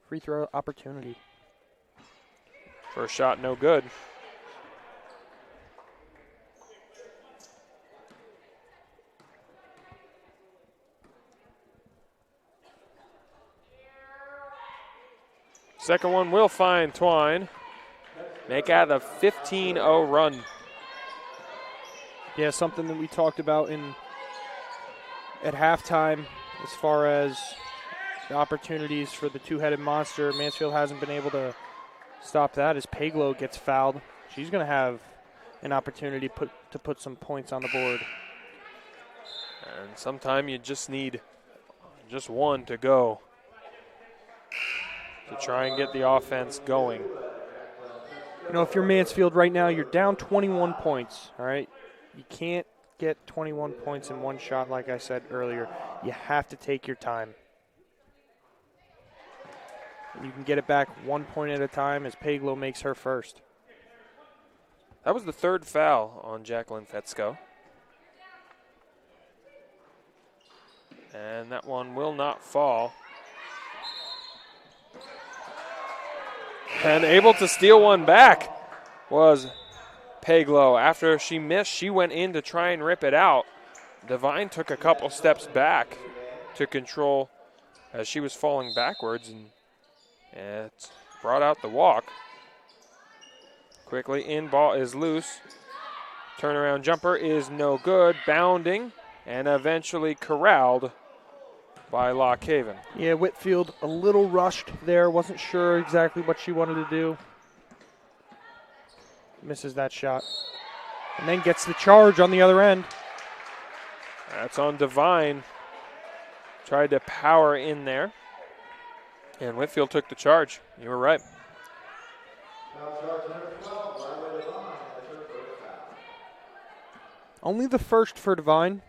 Free throw opportunity. First shot, no good. Second one will find Twine. Make out a 15-0 run. Yeah, something that we talked about at halftime as far as the opportunities for the two-headed monster. Mansfield hasn't been able to stop that as Paglo gets fouled. She's going to have an opportunity to put some points on the board. And sometimes you just need just one to go to try and get the offense going. You know, if you're Mansfield right now, you're down 21 points, all right? You can't get 21 points in one shot, like I said earlier. You have to take your time. And you can get it back 1 point at a time as Paglo makes her first. That was the third foul on Jacqueline Fetzko. And that one will not fall. And able to steal one back was Paglo. After she missed, she went in to try and rip it out. Devine took a couple steps back to control as she was falling backwards, and it brought out the walk. Quickly in, ball is loose. Turnaround jumper is no good. Bounding and eventually corralled by Lock Haven. Yeah, Whitfield a little rushed there. Wasn't sure exactly what she wanted to do. Misses that shot. And then gets the charge on the other end. That's on Devine. Tried to power in there. And Whitfield took the charge. You were right. Only the first for Devine.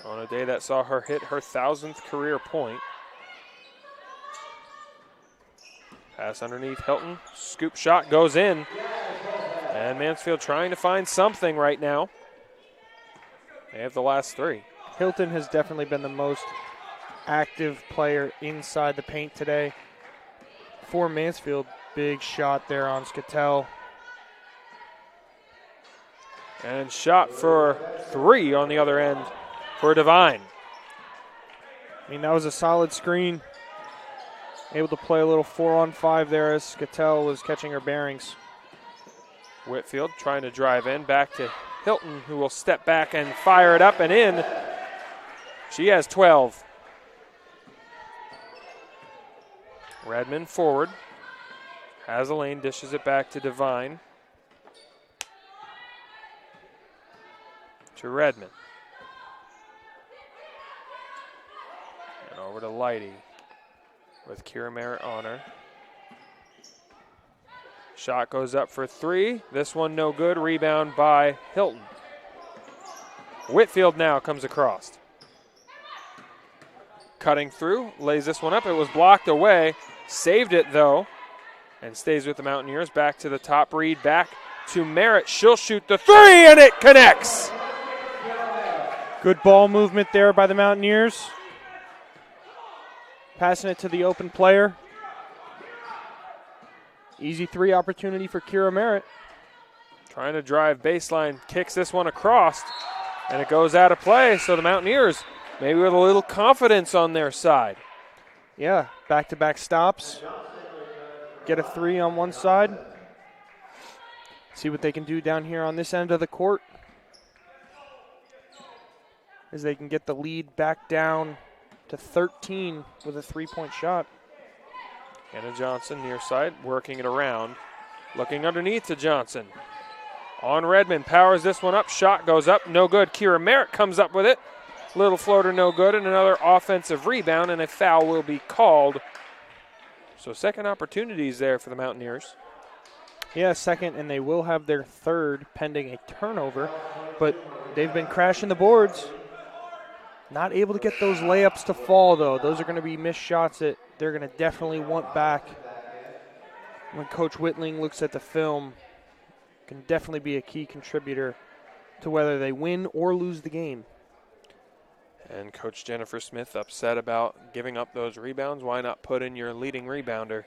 On a day that saw her hit her 1,000th career point. Pass underneath Hilton. Scoop shot goes in. And Mansfield trying to find something right now. They have the last three. Hilton has definitely been the most active player inside the paint today. For Mansfield, big shot there on Skattel. And shot for three on the other end for Devine. I mean, that was a solid screen. Able to play a little 4-on-5 there as Skattel was catching her bearings. Whitfield trying to drive in, back to Hilton, who will step back and fire it up and in. She has 12. Redmond forward. Has a lane, dishes it back to Devine. To Redmond. And over to Lighty with Kira Merritt on her. Shot goes up for three. This one no good. Rebound by Hilton. Whitfield now comes across. Cutting through, lays this one up. It was blocked away. Saved it though, and stays with the Mountaineers. Back to the top. Reed back to Merritt. She'll shoot the three, and it connects. Good ball movement there by the Mountaineers. Passing it to the open player. Easy three opportunity for Kira Merritt. Trying to drive baseline, kicks this one across, and it goes out of play. So the Mountaineers maybe with a little confidence on their side. Yeah, back-to-back stops. Get a three on one side. See what they can do down here on this end of the court. As they can get the lead back down to 13 with a three-point shot. Anna Johnson near side, working it around. Looking underneath to Johnson. On Redmond, powers this one up. Shot goes up, no good. Kira Merritt comes up with it. Little floater, no good, and another offensive rebound, and a foul will be called. So second opportunities there for the Mountaineers. Yeah, second, and they will have their third pending a turnover, but they've been crashing the boards. Not able to get those layups to fall, though. Those are going to be missed shots that they're going to definitely want back. When Coach Whitling looks at the film, can definitely be a key contributor to whether they win or lose the game. And Coach Jennifer Smith upset about giving up those rebounds. Why not put in your leading rebounder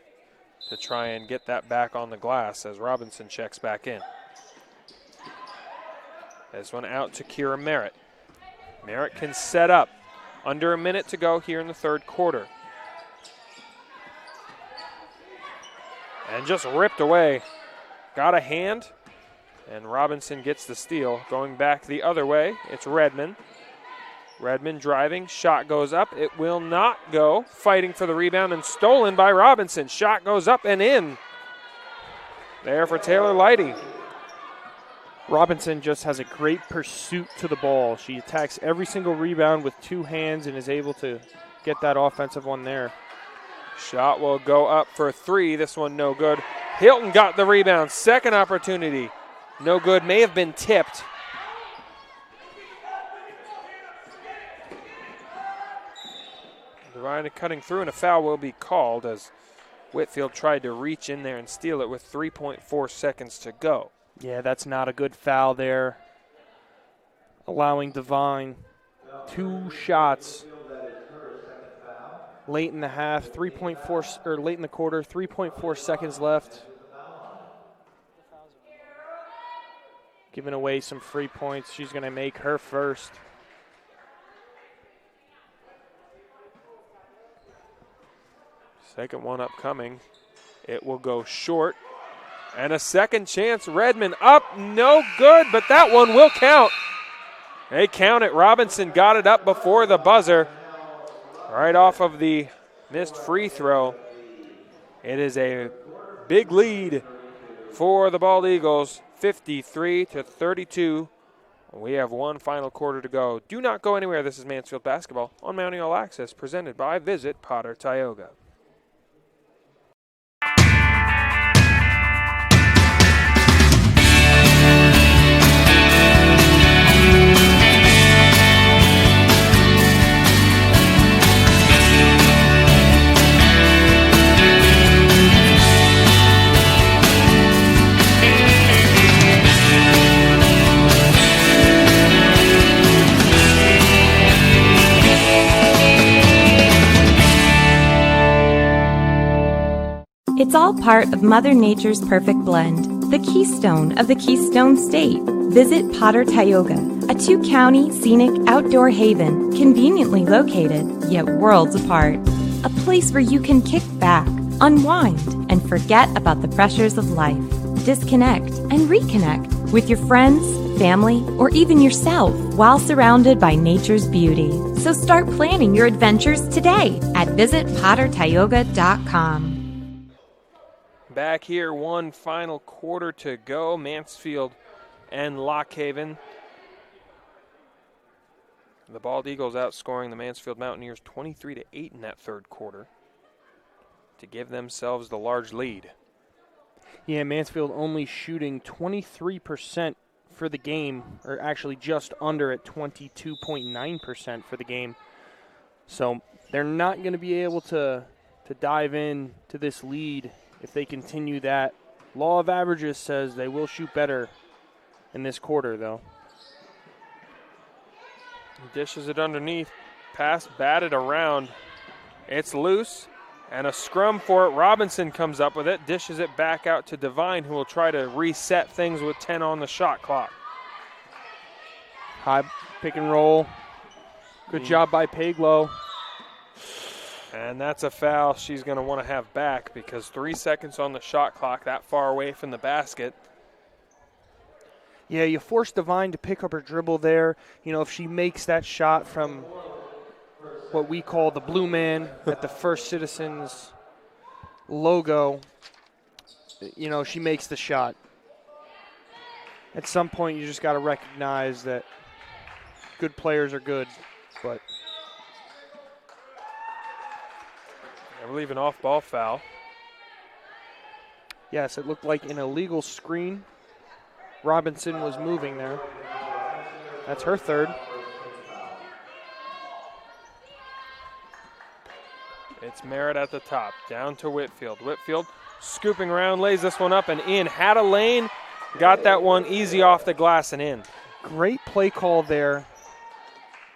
to try and get that back on the glass as Robinson checks back in. This one out to Kira Merritt. Merritt can set up. Under a minute to go here in the third quarter. And just ripped away. Got a hand. And Robinson gets the steal. Going back the other way, it's Redmond. Redmond driving, shot goes up. It will not go. Fighting for the rebound and stolen by Robinson. Shot goes up and in. there for Taylor Lighty. Robinson just has a great pursuit to the ball. She attacks every single rebound with 2 hands and is able to get that offensive one there. Shot will go up for 3. This one no good. Hilton got the rebound. Second opportunity. No good. May have been tipped. Devine cutting through, and a foul will be called as Whitfield tried to reach in there and steal it with 3.4 seconds to go. Yeah, that's not a good foul there. Allowing Devine 2 shots late in the half, 3.4 or late in the quarter, 3.4 seconds left. Giving away some free points. She's going to make her first. Second one upcoming. It will go short. And a second chance. Redmond up. No good, but that one will count. They count it. Robinson got it up before the buzzer. Right off of the missed free throw. It is a big lead for the Bald Eagles, 53-32. We have one final quarter to go. Do not go anywhere. This is Mansfield Basketball on Mounting All Access, presented by Visit Potter Tioga. It's all part of Mother Nature's perfect blend, the keystone of the Keystone State. Visit Potter Tioga, a 2-county scenic outdoor haven conveniently located, yet worlds apart. A place where you can kick back, unwind, and forget about the pressures of life. Disconnect and reconnect with your friends, family, or even yourself while surrounded by nature's beauty. So start planning your adventures today at visitpottertioga.com. Back here, one final quarter to go. Mansfield and Lockhaven. The Bald Eagles outscoring the Mansfield Mountaineers 23-8 in that third quarter to give themselves the large lead. Yeah, Mansfield only shooting 23% for the game, or actually just under at 22.9% for the game. So they're not going to be able to dive in to this lead if they continue that. Law of averages says they will shoot better in this quarter, though. Dishes it underneath. Pass batted around. It's loose, and a scrum for it. Robinson comes up with it, dishes it back out to Devine, who will try to reset things with 10 on the shot clock. High pick and roll. Good job by Paglow. And that's a foul she's going to want to have back because 3 seconds on the shot clock, that far away from the basket. Yeah, you force Devine to pick up her dribble there. You know, if she makes that shot from what we call the blue man at the First Citizens logo, you know, she makes the shot. At some point, you just got to recognize that good players are good, but I believe an off-ball foul. Yes, it looked like an illegal screen. Robinson was moving there. That's her third. It's Merritt at the top, down to Whitfield. Whitfield scooping around, lays this one up and in. Had a lane, got that one easy off the glass and in. Great play call there.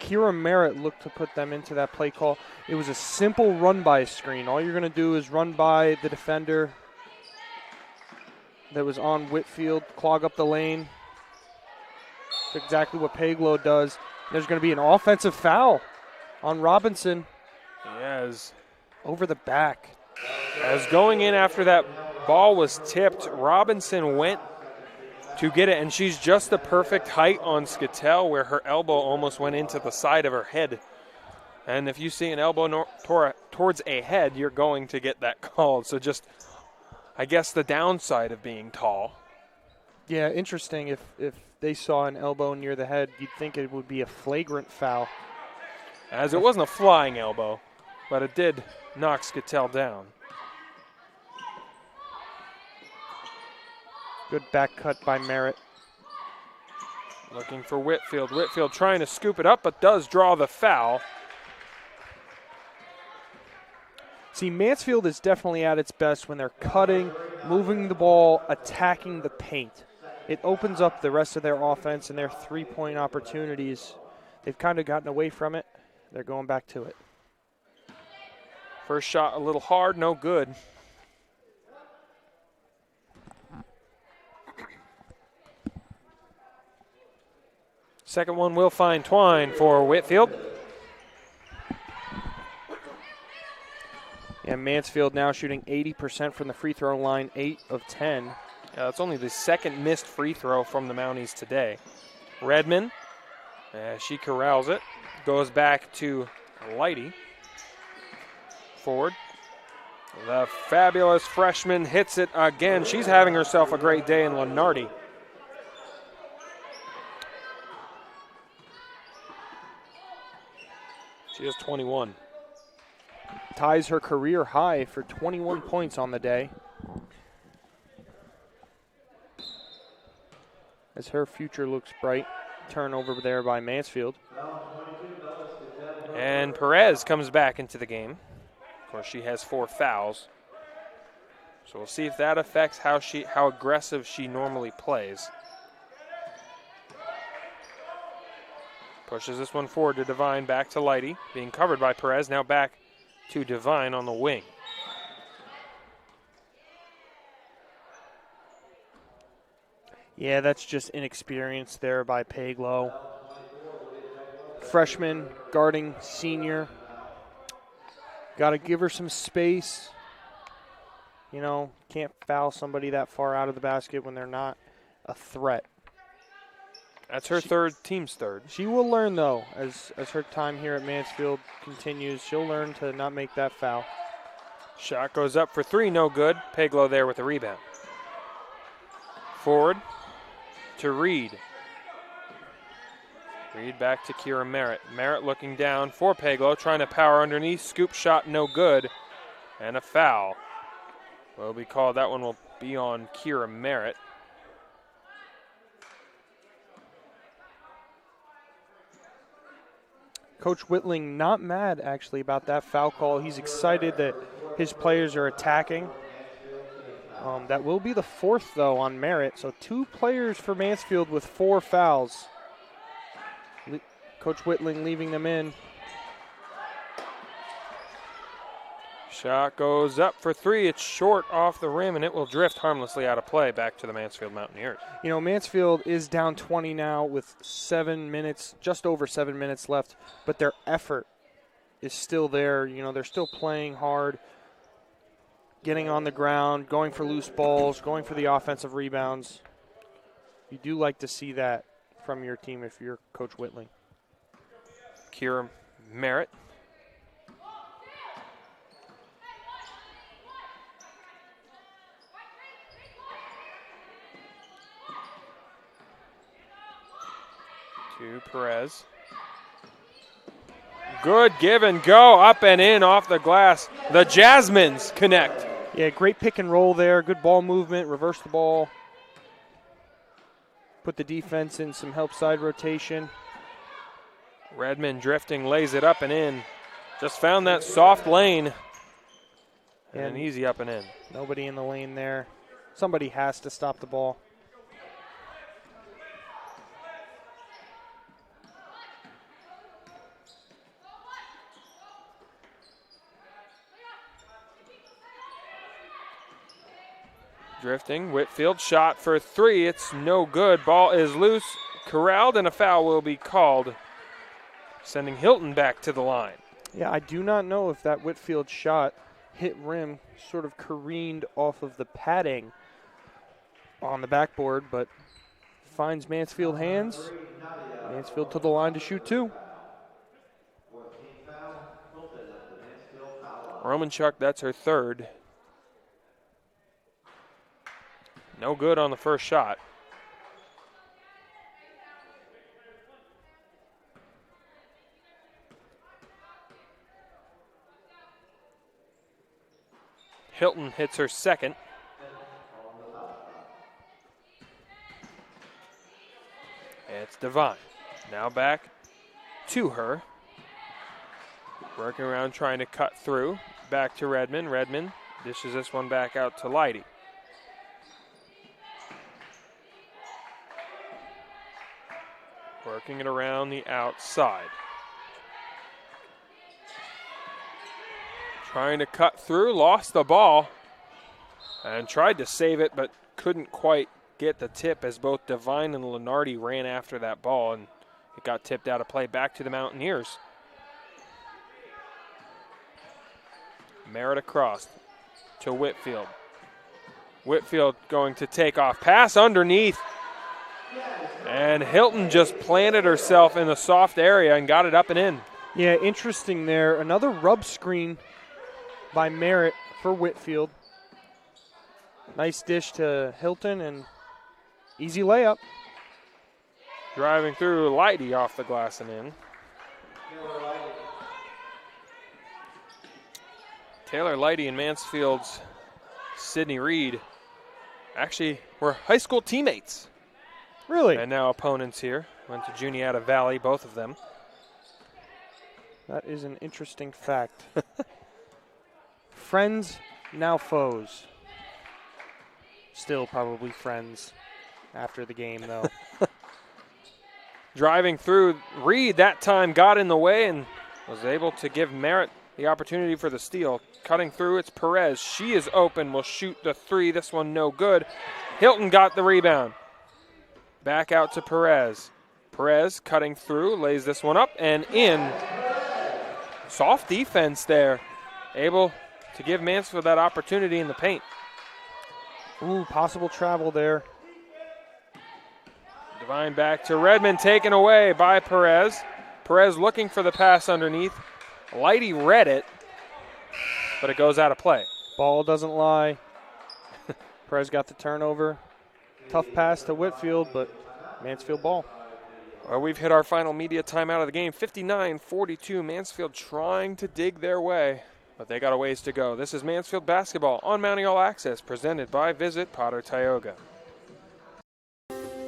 Kira Merritt looked to put them into that play call. It was a simple run-by screen. All you're going to do is run by the defender that was on Whitfield, clog up the lane. That's exactly what Paglow does. There's going to be an offensive foul on Robinson. Yes. Over the back. As going in after that ball was tipped, Robinson went to get it, and she's just the perfect height on Skatell where her elbow almost went into the side of her head. And if you see an elbow towards a head, you're going to get that called. So just I guess, the downside of being tall. Yeah, interesting. If they saw an elbow near the head, you'd think it would be a flagrant foul. As it wasn't a flying elbow, but it did knock Skattel down. Good back cut by Merritt. Looking for Whitfield. Whitfield trying to scoop it up, but does draw the foul. See, Mansfield is definitely at its best when they're cutting, moving the ball, attacking the paint. It opens up the rest of their offense and their three-point opportunities. They've kind of gotten away from it. They're going back to it. First shot a little hard, no good. Second one will find Twine for Whitfield. And Mansfield now shooting 80% from the free throw line, 8 of 10. That's only the second missed free throw from the Mounties today. Redmond, she corrals it, goes back to Lighty. Forward. The fabulous freshman hits it again. She's having herself a great day in Lenardi. She has 21. Ties her career high for 21 points on the day. As her future looks bright. Turnover there by Mansfield. And Perez comes back into the game. Of course, she has 4 fouls. So we'll see if that affects how aggressive she normally plays. Pushes this one forward to Devine, back to Lighty. Being covered by Perez, now back to Devine on the wing. Yeah, that's just inexperience there by Paglo. Freshman guarding senior. Got to give her some space. You know, can't foul somebody that far out of the basket when they're not a threat. That's her team's third. She will learn, though, as her time here at Mansfield continues. She'll learn to not make that foul. Shot goes up for 3, no good. Paglo there with the rebound. Forward to Reed. Reed back to Kira Merritt. Merritt looking down for Paglo, trying to power underneath. Scoop shot, no good. And a foul will be called. That one will be on Kira Merritt. Coach Whitling not mad, actually, about that foul call. He's excited that his players are attacking. That will be the 4th, though, on Merritt. So 2 players for Mansfield with 4 fouls. Coach Whitling leaving them in. Shot goes up for 3. It's short off the rim, and it will drift harmlessly out of play back to the Mansfield Mountaineers. You know, Mansfield is down 20 now with 7 minutes, just over 7 minutes left, but their effort is still there. You know, they're still playing hard, getting on the ground, going for loose balls, going for the offensive rebounds. You do like to see that from your team if you're Coach Whitling. Kira Merritt. To Perez. Good give and go, up and in off the glass. The Jasmines connect. Yeah, great pick and roll there. Good ball movement, reverse the ball. Put the defense in some help side rotation. Redmond drifting, lays it up and in. Just found that soft lane. And an easy up and in. Nobody in the lane there. Somebody has to stop the ball. Drifting, Whitfield shot for 3. It's no good. Ball is loose, corralled, and a foul will be called, sending Hilton back to the line. Yeah, I do not know if that Whitfield shot hit rim, sort of careened off of the padding on the backboard, but finds Mansfield hands. Mansfield to the line to shoot 2. Romanchuk, that's her 3rd. No good on the first shot. Hilton hits her second. It's Devine. Now back to her. Working around trying to cut through. Back to Redmond. Redmond dishes this one back out to Leidy. Working it around the outside. Trying to cut through, lost the ball, and tried to save it, but couldn't quite get the tip as both Devine and Lenardi ran after that ball, and it got tipped out of play back to the Mountaineers. Merritt across to Whitfield. Whitfield going to take off. Pass underneath. And Hilton just planted herself in the soft area and got it up and in. Yeah, interesting there. Another rub screen by Merritt for Whitfield. Nice dish to Hilton and easy layup. Driving through, Leidy off the glass and in. Taylor Leidy and Mansfield's Sydney Reed actually were high school teammates. Really? And now opponents here. Went to Juniata Valley, both of them. That is an interesting fact. Friends, now foes. Still probably friends after the game, though. Driving through, Reed that time got in the way and was able to give Merritt the opportunity for the steal. Cutting through, it's Perez. She is open, will shoot the three. This one no good. Hilton got the rebound. Back out to Perez. Perez cutting through, lays this one up and in. Soft defense there. Able to give Mansfield that opportunity in the paint. Ooh, possible travel there. Devine back to Redmond, taken away by Perez. Perez looking for the pass underneath. Leidy read it, but it goes out of play. Ball doesn't lie. Perez got the turnover. Tough pass to Whitfield, but Mansfield ball. Well, we've hit our final media timeout of the game. 59-42, Mansfield trying to dig their way, but they got a ways to go. This is Mansfield basketball on Mounting All Access, presented by Visit Potter Tioga.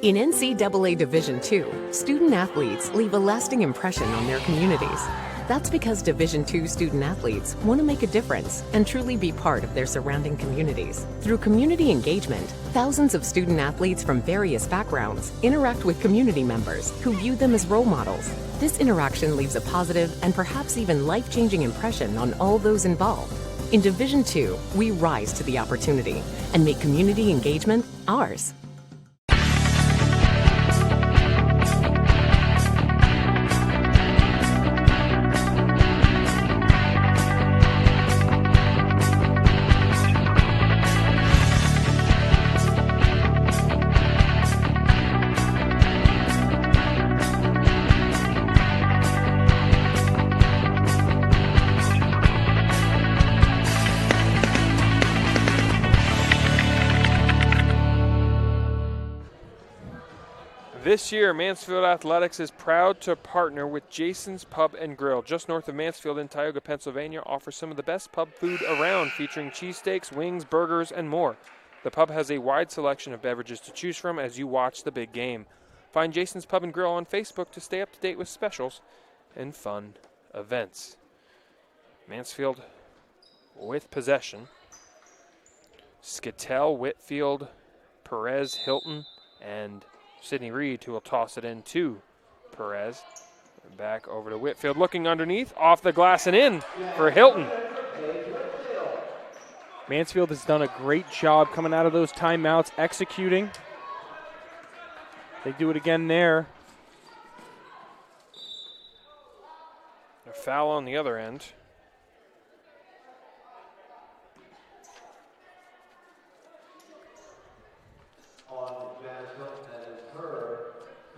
In NCAA Division II, student athletes leave a lasting impression on their communities. That's because Division II student athletes want to make a difference and truly be part of their surrounding communities. Through community engagement, thousands of student athletes from various backgrounds interact with community members who view them as role models. This interaction leaves a positive and perhaps even life-changing impression on all those involved. In Division II, we rise to the opportunity and make community engagement ours. This year, Mansfield Athletics is proud to partner with Jason's Pub and Grill, just north of Mansfield in Tioga, Pennsylvania. Offers some of the best pub food around, featuring cheesesteaks, wings, burgers, and more. The pub has a wide selection of beverages to choose from as you watch the big game. Find Jason's Pub and Grill on Facebook to stay up to date with specials and fun events. Mansfield with possession. Skittel, Whitfield, Perez, Hilton, and Sydney Reed, who will toss it in to Perez. Back over to Whitfield, looking underneath, off the glass and in for Hilton. Mansfield has done a great job coming out of those timeouts, executing. They do it again there. A foul on the other end.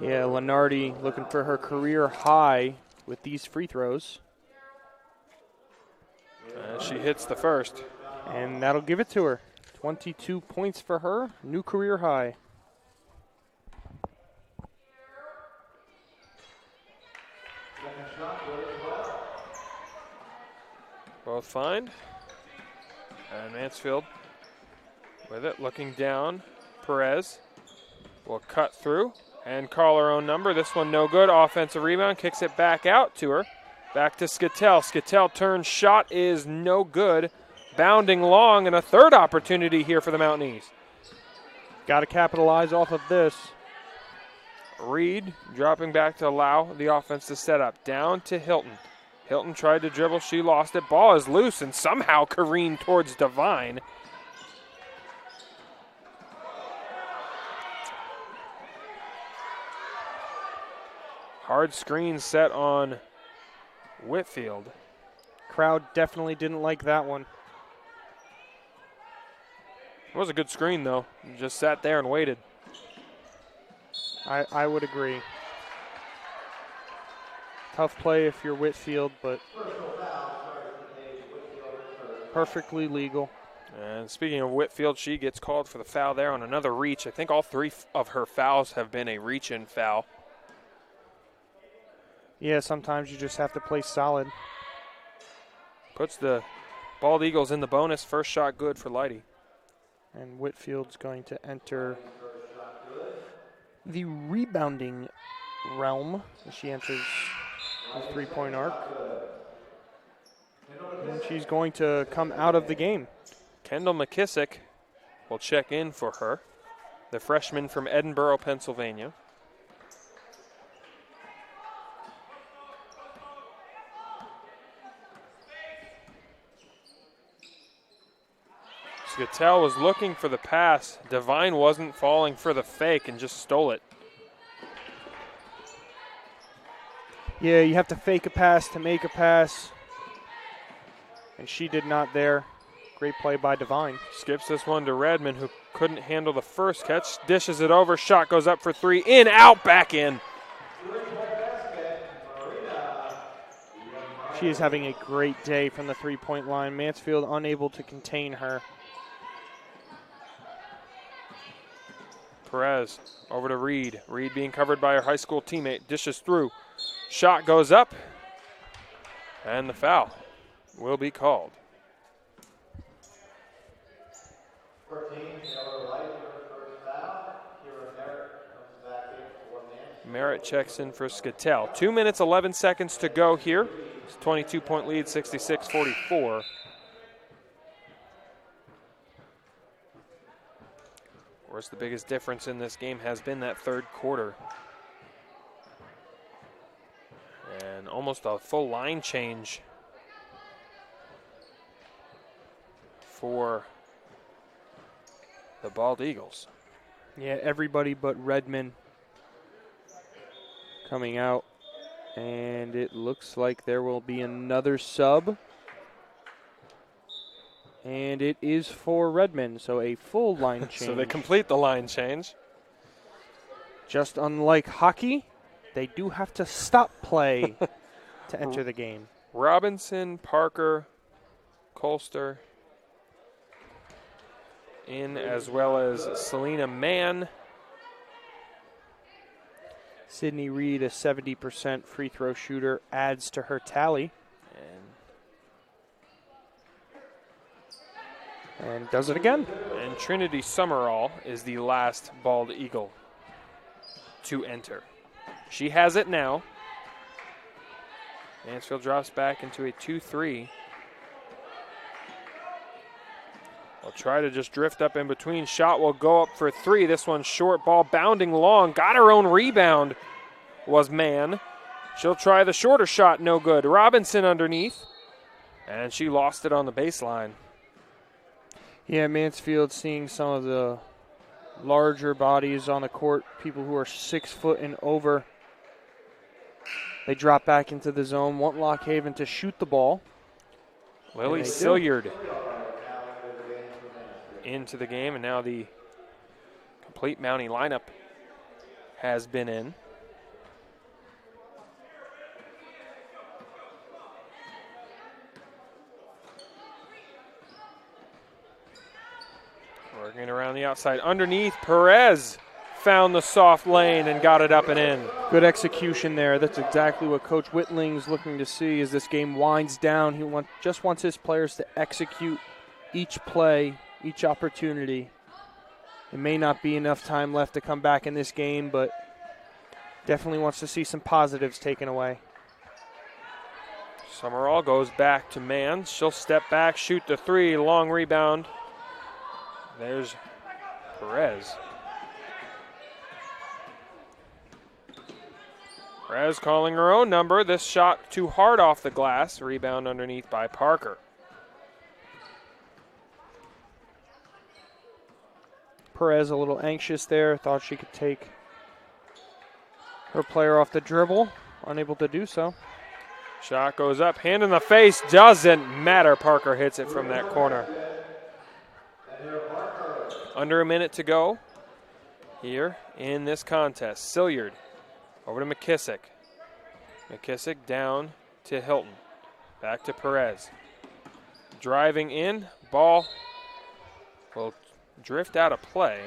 Yeah, Lenardi looking for her career high with these free throws. She hits the first. And that'll give it to her. 22 points for her, new career high. Both find. And Mansfield with it, looking down. Perez will cut through and call her own number. This one no good. Offensive rebound, kicks it back out to her. Back to Skatell. Skatell turns, shot is no good. Bounding long, and a third opportunity here for the Mountain East. Got to capitalize off of this. Reed dropping back to allow the offense to set up. Down to Hilton. Hilton tried to dribble. She lost it. Ball is loose and somehow careened towards Devine. Hard screen set on Whitfield. Crowd definitely didn't like that one. It was a good screen, though. Just sat there and waited. I would agree. Tough play if you're Whitfield, but perfectly legal. And speaking of Whitfield, she gets called for the foul there on another reach. I think all three of her fouls have been a reach-in foul. Yeah, sometimes you just have to play solid. Puts the Bald Eagles in the bonus. First shot good for Leidy. And Whitfield's going to enter the rebounding realm as she enters the three-point arc. And she's going to come out of the game. Kendall McKissick will check in for her, the freshman from Edinburgh, Pennsylvania. Skatell was looking for the pass. Devine wasn't falling for the fake and just stole it. Yeah, you have to fake a pass to make a pass. And she did not there. Great play by Devine. Skips this one to Redmond, who couldn't handle the first catch. Dishes it over. Shot goes up for three. In, out, back in. She is having a great day from the three-point line. Mansfield unable to contain her. Perez over to Reed. Reed being covered by her high school teammate. Dishes through. Shot goes up. And the foul will be called. Merritt checks in for Skatell. 2 minutes, 11 seconds to go here. It's a 22-point lead, 66-44. Of course, the biggest difference in this game has been that third quarter. And almost a full line change for the Bald Eagles. Yeah, everybody but Redmond coming out. And it looks like there will be another sub. And it is for Redmond, so a full line change. So they complete the line change. Just unlike hockey, they do have to stop play to enter the game. Robinson, Parker, Colster in, as well as Selena Mann. Sydney Reed, a 70% free throw shooter, adds to her tally. And does it again. And Trinity Summerall is the last Bald Eagle to enter. She has it now. Mansfield drops back into a 2-3. Will try to just drift up in between. Shot will go up for three. This one's short, ball bounding long. Got her own rebound was Mann. She'll try the shorter shot, no good. Robinson underneath. And she lost it on the baseline. Yeah, Mansfield seeing some of the larger bodies on the court, people who are 6 foot and over. They drop back into the zone, want Lockhaven to shoot the ball. Lily Silliard into the game, and now the complete Mountie lineup has been in. Working around the outside. Underneath, Perez found the soft lane and got it up and in. Good execution there. That's exactly what Coach Whitling's looking to see as this game winds down. He just wants his players to execute each play, each opportunity. It may not be enough time left to come back in this game, but definitely wants to see some positives taken away. Summerall goes back to Mans. She'll step back, shoot the three, long rebound. There's Perez. Perez calling her own number. This shot too hard off the glass. Rebound underneath by Parker. Perez a little anxious there. Thought she could take her player off the dribble. Unable to do so. Shot goes up. Hand in the face. Doesn't matter. Parker hits it from that corner. Under a minute to go here in this contest. Silliard over to McKissick. McKissick down to Hilton. Back to Perez. Driving in. Ball will drift out of play.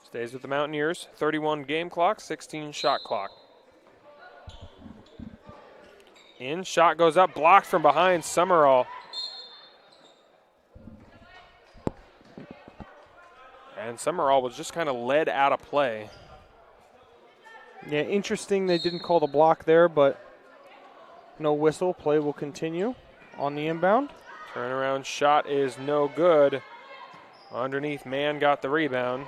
Stays with the Mountaineers. 31 game clock, 16 shot clock. In. Shot goes up. Blocked from behind. Summerall. And Summerall was just kind of led out of play. Yeah, interesting they didn't call the block there, but no whistle. Play will continue on the inbound. Turnaround shot is no good. Underneath, Mann got the rebound.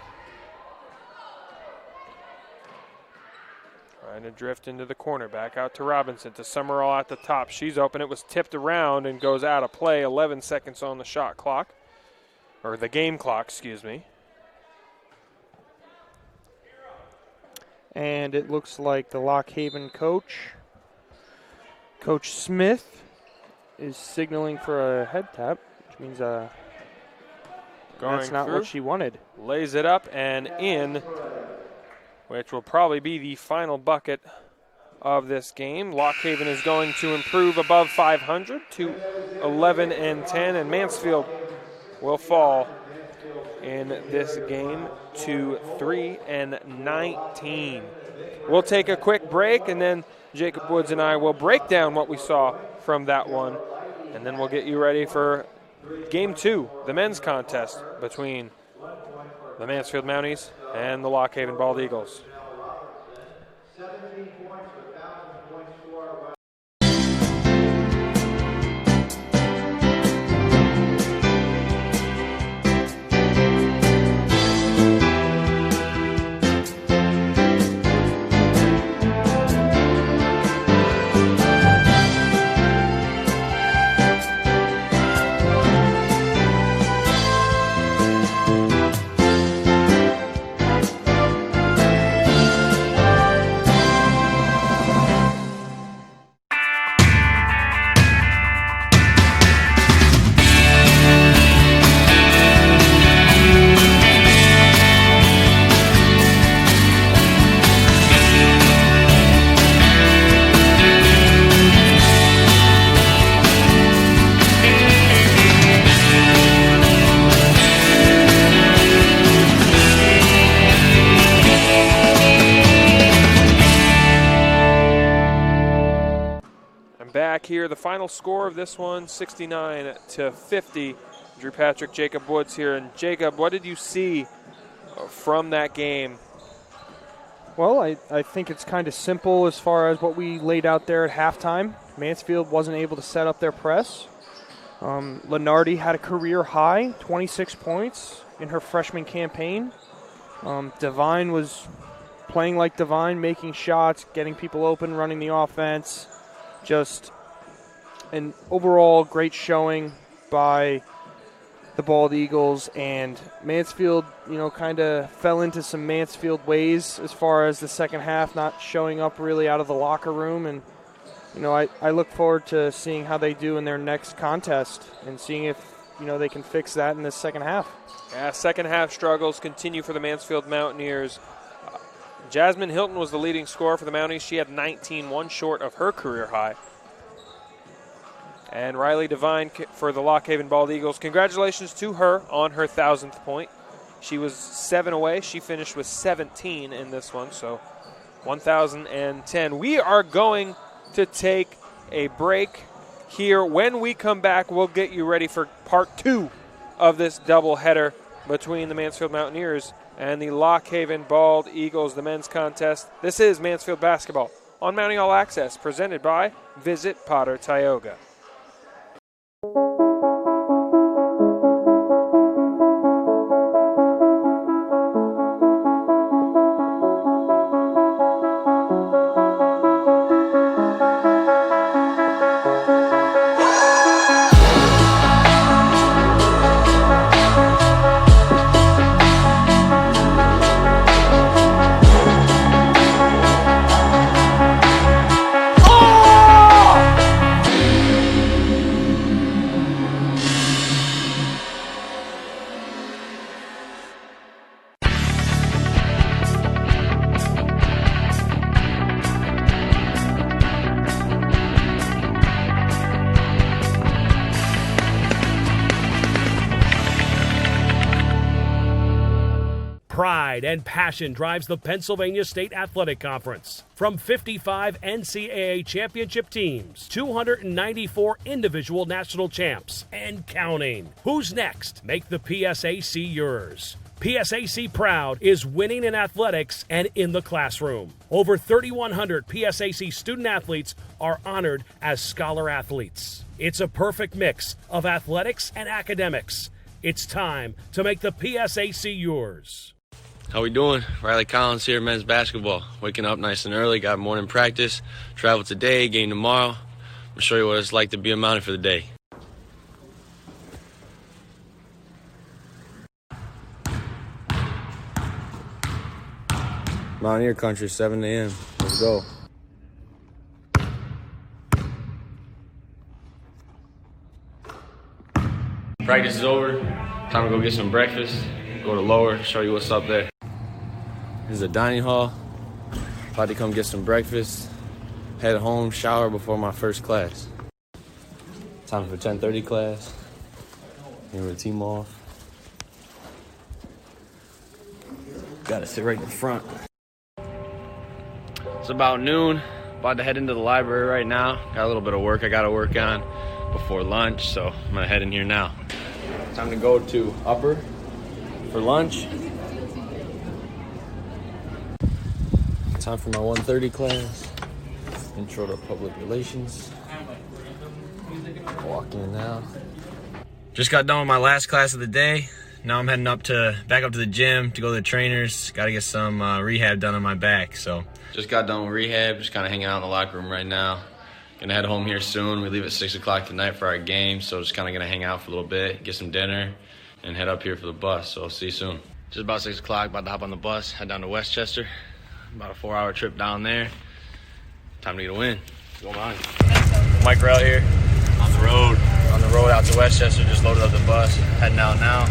Trying to drift into the corner. Back out to Robinson. To Summerall at the top. She's open. It was tipped around and goes out of play. 11 seconds on the shot clock. Or the game clock, excuse me. And it looks like the Lock Haven coach, Coach Smith, is signaling for a head tap, which means that's not through. what she wanted. Lays it up and in, which will probably be the final bucket of this game. Lock Haven is going to improve above 500 to 11-10, and Mansfield will fall in this game to 3-19. We'll take a quick break, and then Jacob Woods and I will break down what we saw from that one, and then we'll get you ready for Game 2, the men's contest between the Mansfield Mounties and the Lock Haven Bald Eagles. Here, the final score of this one, 69-50. Drew Patrick, Jacob Woods here. And Jacob, what did you see from that game? Well, I think it's kind of simple as far as what we laid out there at halftime. Mansfield wasn't able to set up their press. Lenardi had a career high, 26 points in her freshman campaign. Devine was playing like Devine, making shots, getting people open, running the offense. Just an overall great showing by the Bald Eagles, and Mansfield, kind of fell into some Mansfield ways as far as the second half, not showing up really out of the locker room. And, I look forward to seeing how they do in their next contest and seeing if, they can fix that in the second half. Yeah, second half struggles continue for the Mansfield Mountaineers. Jasmine Hilton was the leading scorer for the Mounties. She had 19, one short of her career high. And Riley Devine for the Lock Haven Bald Eagles. Congratulations to her on her 1,000th point. She was 7 away. She finished with 17 in this one, so 1,010. We are going to take a break here. When we come back, we'll get you ready for part 2 of this doubleheader between the Mansfield Mountaineers and the Lock Haven Bald Eagles, the men's contest. This is Mansfield Basketball on Mounting All Access, presented by Visit Potter Tioga. Pride and passion drives the Pennsylvania State Athletic Conference. From 55 NCAA championship teams, 294 individual national champs, and counting. Who's next? Make the PSAC yours. PSAC Proud is winning in athletics and in the classroom. Over 3,100 PSAC student athletes are honored as scholar athletes. It's a perfect mix of athletics and academics. It's time to make the PSAC yours. How we doing? Riley Collins here, men's basketball. Waking up nice and early, got morning practice, travel today, game tomorrow. I'll show you what it's like to be a Mountie for the day. Mountaineer country, 7 a.m. Let's go. Practice is over. Time to go get some breakfast. Go to lower, show you what's up there. This is a dining hall. About to come get some breakfast. Head home, shower before my first class. Time for 10:30 class. Here with the team off. Gotta sit right in the front. It's about noon. About to head into the library right now. Got a little bit of work I gotta work on before lunch, so I'm gonna head in here now. Time to go to upper for lunch. Time for my 1:30 class. Intro to Public Relations. Walk in now. Just got done with my last class of the day. Now I'm heading back up to the gym to go to the trainers. Got to get some rehab done on my back. So just got done with rehab. Just kind of hanging out in the locker room right now. Gonna head home here soon. We leave at 6 o'clock tonight for our game. So just kind of gonna hang out for a little bit, get some dinner, and head up here for the bus. So I'll see you soon. Just about 6 o'clock. About to hop on the bus. Head down to Westchester. About a 4-hour trip down there. Time to get a win. Go on. Mike out here. On the road. On the road out to Westchester. Just loaded up the bus. Heading out now.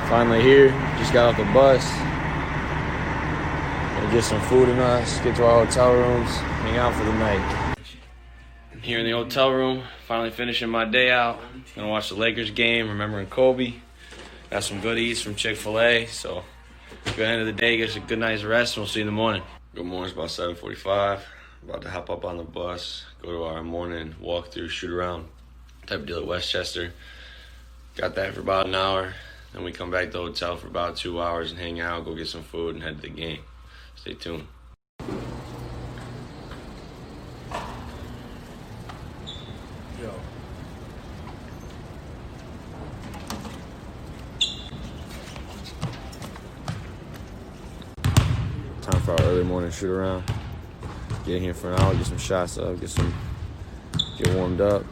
Finally here. Just got off the bus. Gonna get some food in us. Get to our hotel rooms. Hang out for the night. Here in the hotel room, finally finishing my day out. Gonna watch the Lakers game, remembering Kobe. Got some good eats from Chick-fil-A, so good end of the day, get a good night's rest, and we'll see you in the morning. Good morning, it's about 7:45. About to hop up on the bus, go to our morning walkthrough, shoot around type of deal at Westchester. Got that for about an hour. Then we come back to the hotel for about 2 hours and hang out, go get some food, and head to the game. Stay tuned. Time for our early morning shoot around. Get in here for an hour, get some shots up, get warmed up.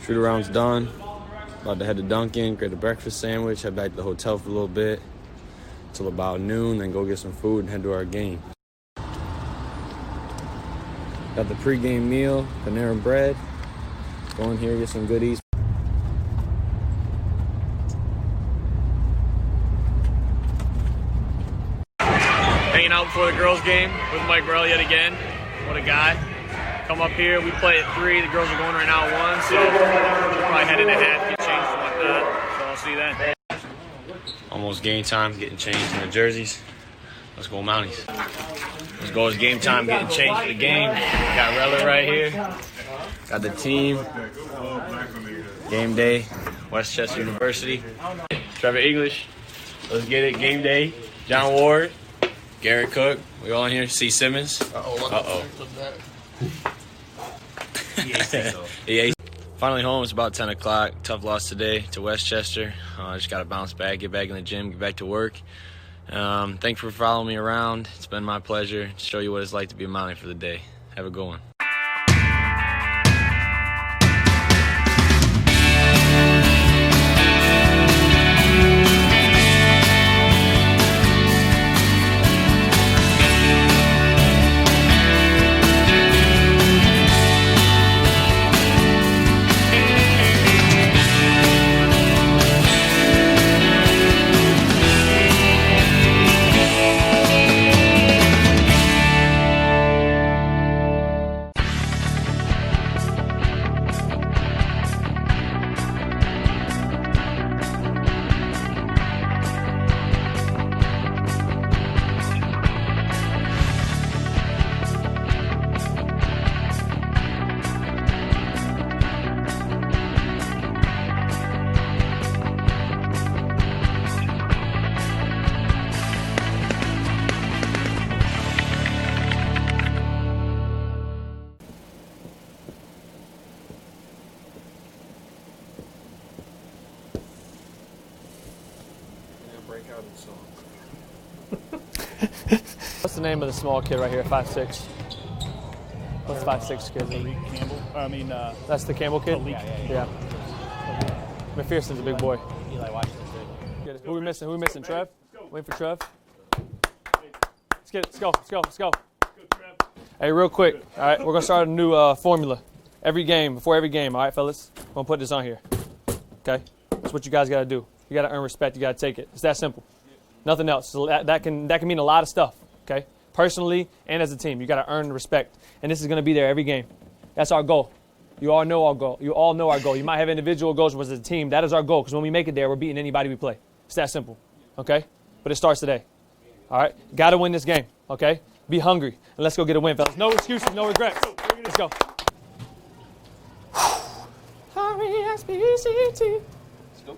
Shoot around's done. About to head to Dunkin', get a breakfast sandwich, head back to the hotel for a little bit till about noon, then go get some food and head to our game. Got the pregame meal, Panera bread. Go in here, get some goodies. out before the girls' game with Mike Burrell yet again. What a guy. Come up here, we play at 3. The girls are going right now at 1, so we'll probably head in at half, get changed and whatnot. So I'll see you then. Almost game time, getting changed in the jerseys. Let's go Mounties. Let's go, it's game time, getting changed for the game. Got Reller right here. Got the team. Game day, Westchester University. Trevor English. Let's get it, game day. John Ward. Garrett Cook. We all in here. C. Simmons. Uh-oh. Yeah. Finally home. It's about 10 o'clock. Tough loss today to Westchester. Just got to bounce back, get back in the gym, get back to work. Thanks for following me around. It's been my pleasure to show you what it's like to be a Mountie for the day. Have a good one. What's the name of the small kid right here, 5'6"? What's 5'6" kid? Campbell. That's the Campbell kid? Yeah. McPherson's a big boy. Eli Washington's Who we missing? Who we missing? Trev? Waiting for Trev. Let's get it. Let's go. Hey, real quick. All right, we're gonna start a new formula. Before every game. All right, fellas. I'm gonna put this on here. Okay. That's what you guys gotta do. You gotta earn respect. You gotta take it. It's that simple. Nothing else. So that can mean a lot of stuff. Okay. Personally and as a team, you gotta earn respect, and this is gonna be there every game. That's our goal. You all know our goal. You might have individual goals, but as a team, that is our goal. Because when we make it there, we're beating anybody we play. It's that simple. Okay. But it starts today. All right. Got to win this game. Okay. Be hungry and let's go get a win, fellas. No excuses, no regrets. Let's go. R-E-S-P-E-C-T. Let's go.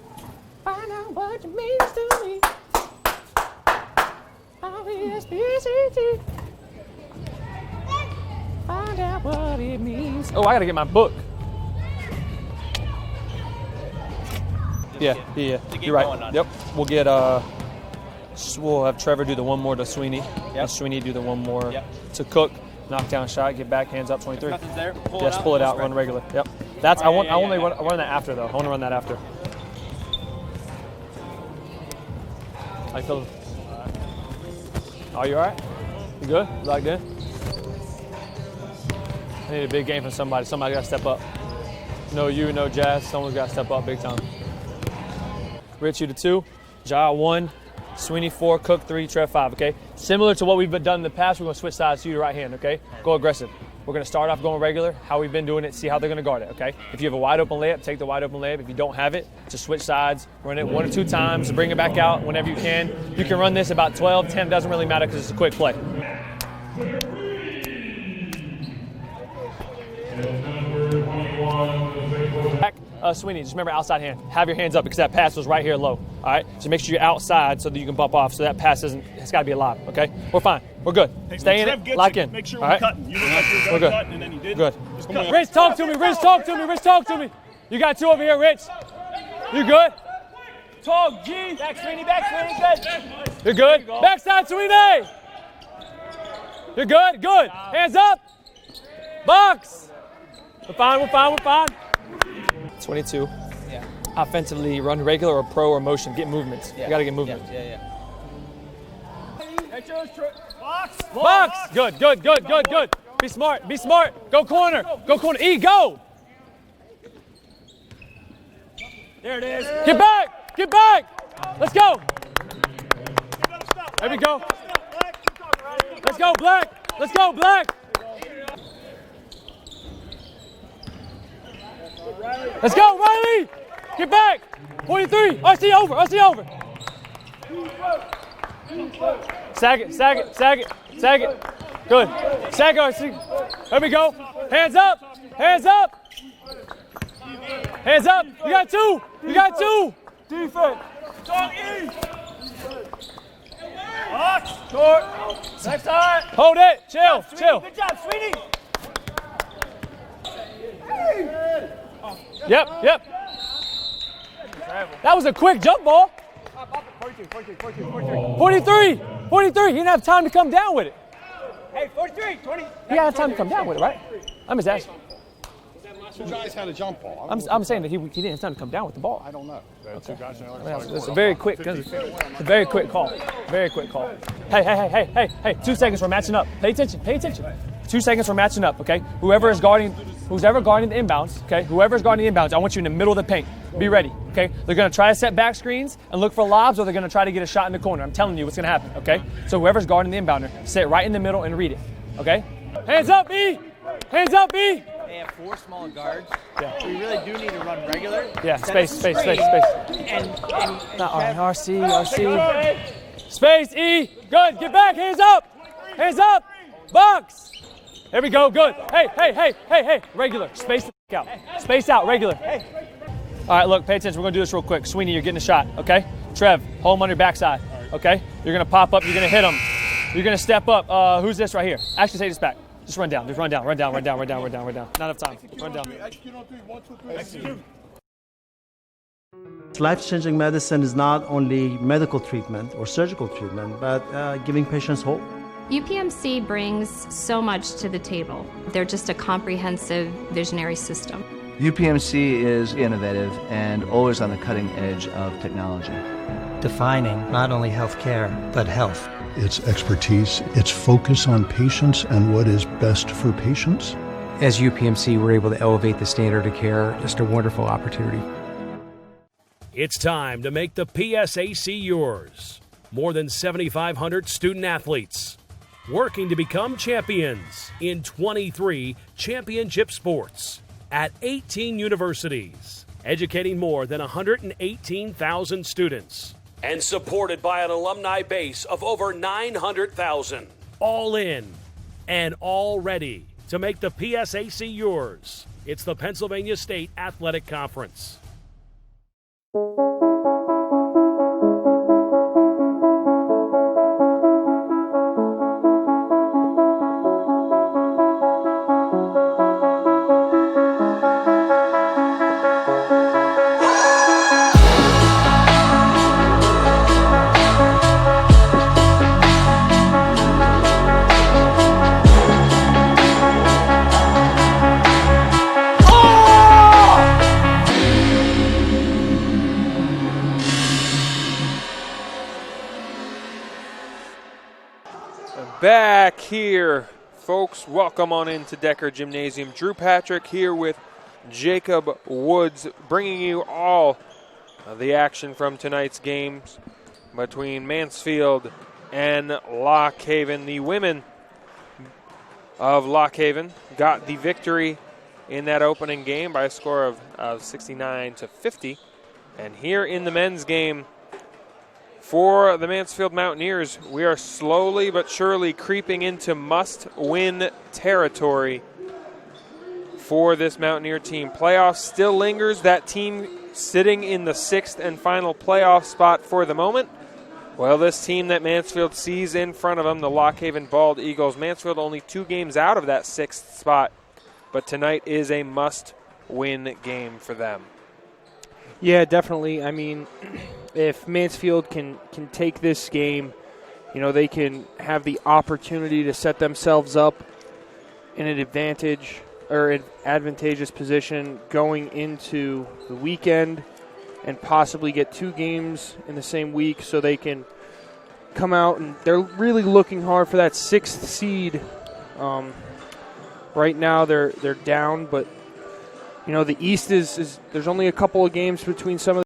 Find out what it means to me. R-E-S-P-E-C-T. Find out what it means. Oh, I got to get my book. Yeah. You're right. Yep. We'll have Trevor do the one more to Sweeney. And Sweeney do the one more to Cook. Knockdown shot, get back, hands up, 23. Nothing's there. Pull it out, run regular. Yep. That's I want to run that after though. I want to run that after. How you feeling? Are you all right? You good? You locked in? I need a big game from somebody. Somebody got to step up. No you, no Jazz. Someone's got to step up big time. Rich, you to 2. Ja 1. Sweeney 4, Cook 3, Trev 5, okay? Similar to what we've done in the past, we're going to switch sides to your right hand, okay? Go aggressive. We're going to start off going regular, how we've been doing it, see how they're going to guard it, okay? If you have a wide open layup, take the wide open layup. If you don't have it, just switch sides, run it 1 or 2 times, bring it back out whenever you can. You can run this about 12, 10, doesn't really matter because it's a quick play. Back, Sweeney, just remember outside hand. Have your hands up because that pass was right here low. All right, so make sure you're outside so that you can bump off. So that pass it's got to be alive. Okay, we're fine. We're good. Hey, stay in it. Lock in. Make sure all we're right? cutting. You look like you're we're good. cutting, and then you didn't. Good. Just cut. Rich, talk to me. Rich, talk to me. Rich, talk to me. You got 2 over here, Rich. You good? Talk, G. Back, Sweeney. Good. You're good. Backside, Sweeney. You're good. Good. Hands up. Box. We're fine. 22. Yeah. Offensively, run regular or pro or motion. Get movements. Yeah. You got to get movement. Yeah. Box. Good. Be smart. Go corner. E, go. There it is. Get back. Let's go. There we go. Let's go, Black. Let's go, Black. Let's go, Riley. Get back. 43. RC over. RC over. Sag it. Sag it. Sag it. Sag it. Good. Sag RC. There we go. Hands up. Hands up. Hands up. You got two. You got two. Defense. Talk E. Short. Next side. Hold it. Chill. Chill. Good job, Sweetie. Yep. Yep. That was a quick jump ball. 43. 43. He didn't have time to come down with it. Hey, 43. 20. He didn't have time to come down with it, right? I'm just asking. Two guys had a jump ball. I'm saying that he didn't have time to come down with the ball. I don't know. Okay. Two guys It's a very quick, it's a very quick call. Very quick call. Hey, 2 seconds, we're matching up. Pay attention, 2 seconds, we're matching up, okay? Whoever's guarding the inbounds, okay? Whoever's guarding the inbounds, I want you in the middle of the paint. Be ready, okay? They're gonna try to set back screens and look for lobs, or they're gonna try to get a shot in the corner. I'm telling you what's gonna happen, okay? So whoever's guarding the inbounder, sit right in the middle and read it, okay? Hands up, B! Hands up, B! They have 4 small guards. Yeah. We really do need to run regular. Yeah, space. And RC. Space, E. Good, get back, hands up. Box. There we go, good. Hey. Regular, space the out. Space out, regular. All right, look, pay attention. We're going to do this real quick. Sweeney, you're getting a shot, okay? Trev, hold him on your backside, okay? You're going to pop up, you're going to hit him. You're going to step up. Who's this right here? Actually, take this back. Just run down. Run down. Not enough time. Run down. Life-changing medicine is not only medical treatment or surgical treatment, but giving patients hope. UPMC brings so much to the table. They're just a comprehensive visionary system. UPMC is innovative and always on the cutting edge of technology. Defining not only healthcare, but health. Its expertise, its focus on patients and what is best for patients. As UPMC, we're able to elevate the standard of care. Just a wonderful opportunity. It's time to make the PSAC yours. More than 7,500 student athletes working to become champions in 23 championship sports at 18 universities, educating more than 118,000 students, and supported by an alumni base of over 900,000. All in and all ready to make the PSAC yours. It's the Pennsylvania State Athletic Conference. Back here, folks. Welcome on into Decker Gymnasium. Drew Patrick here with Jacob Woods, bringing you all of the action from tonight's games between Mansfield and Lock Haven. The women of Lock Haven got the victory in that opening game by a score of 69-50. And here in the men's game, for the Mansfield Mountaineers, we are slowly but surely creeping into must-win territory for this Mountaineer team. Playoffs still lingers. That team sitting in the 6th and final playoff spot for the moment. Well, this team that Mansfield sees in front of them, the Lock Haven Bald Eagles, Mansfield only 2 games out of that 6th spot, but tonight is a must-win game for them. Yeah, definitely. I mean, if Mansfield can take this game, you know, they can have the opportunity to set themselves up in an advantageous position going into the weekend and possibly get 2 games in the same week so they can come out, and they're really looking hard for that 6th seed. Right now they're down, but you know, the East is there's only a couple of games between some of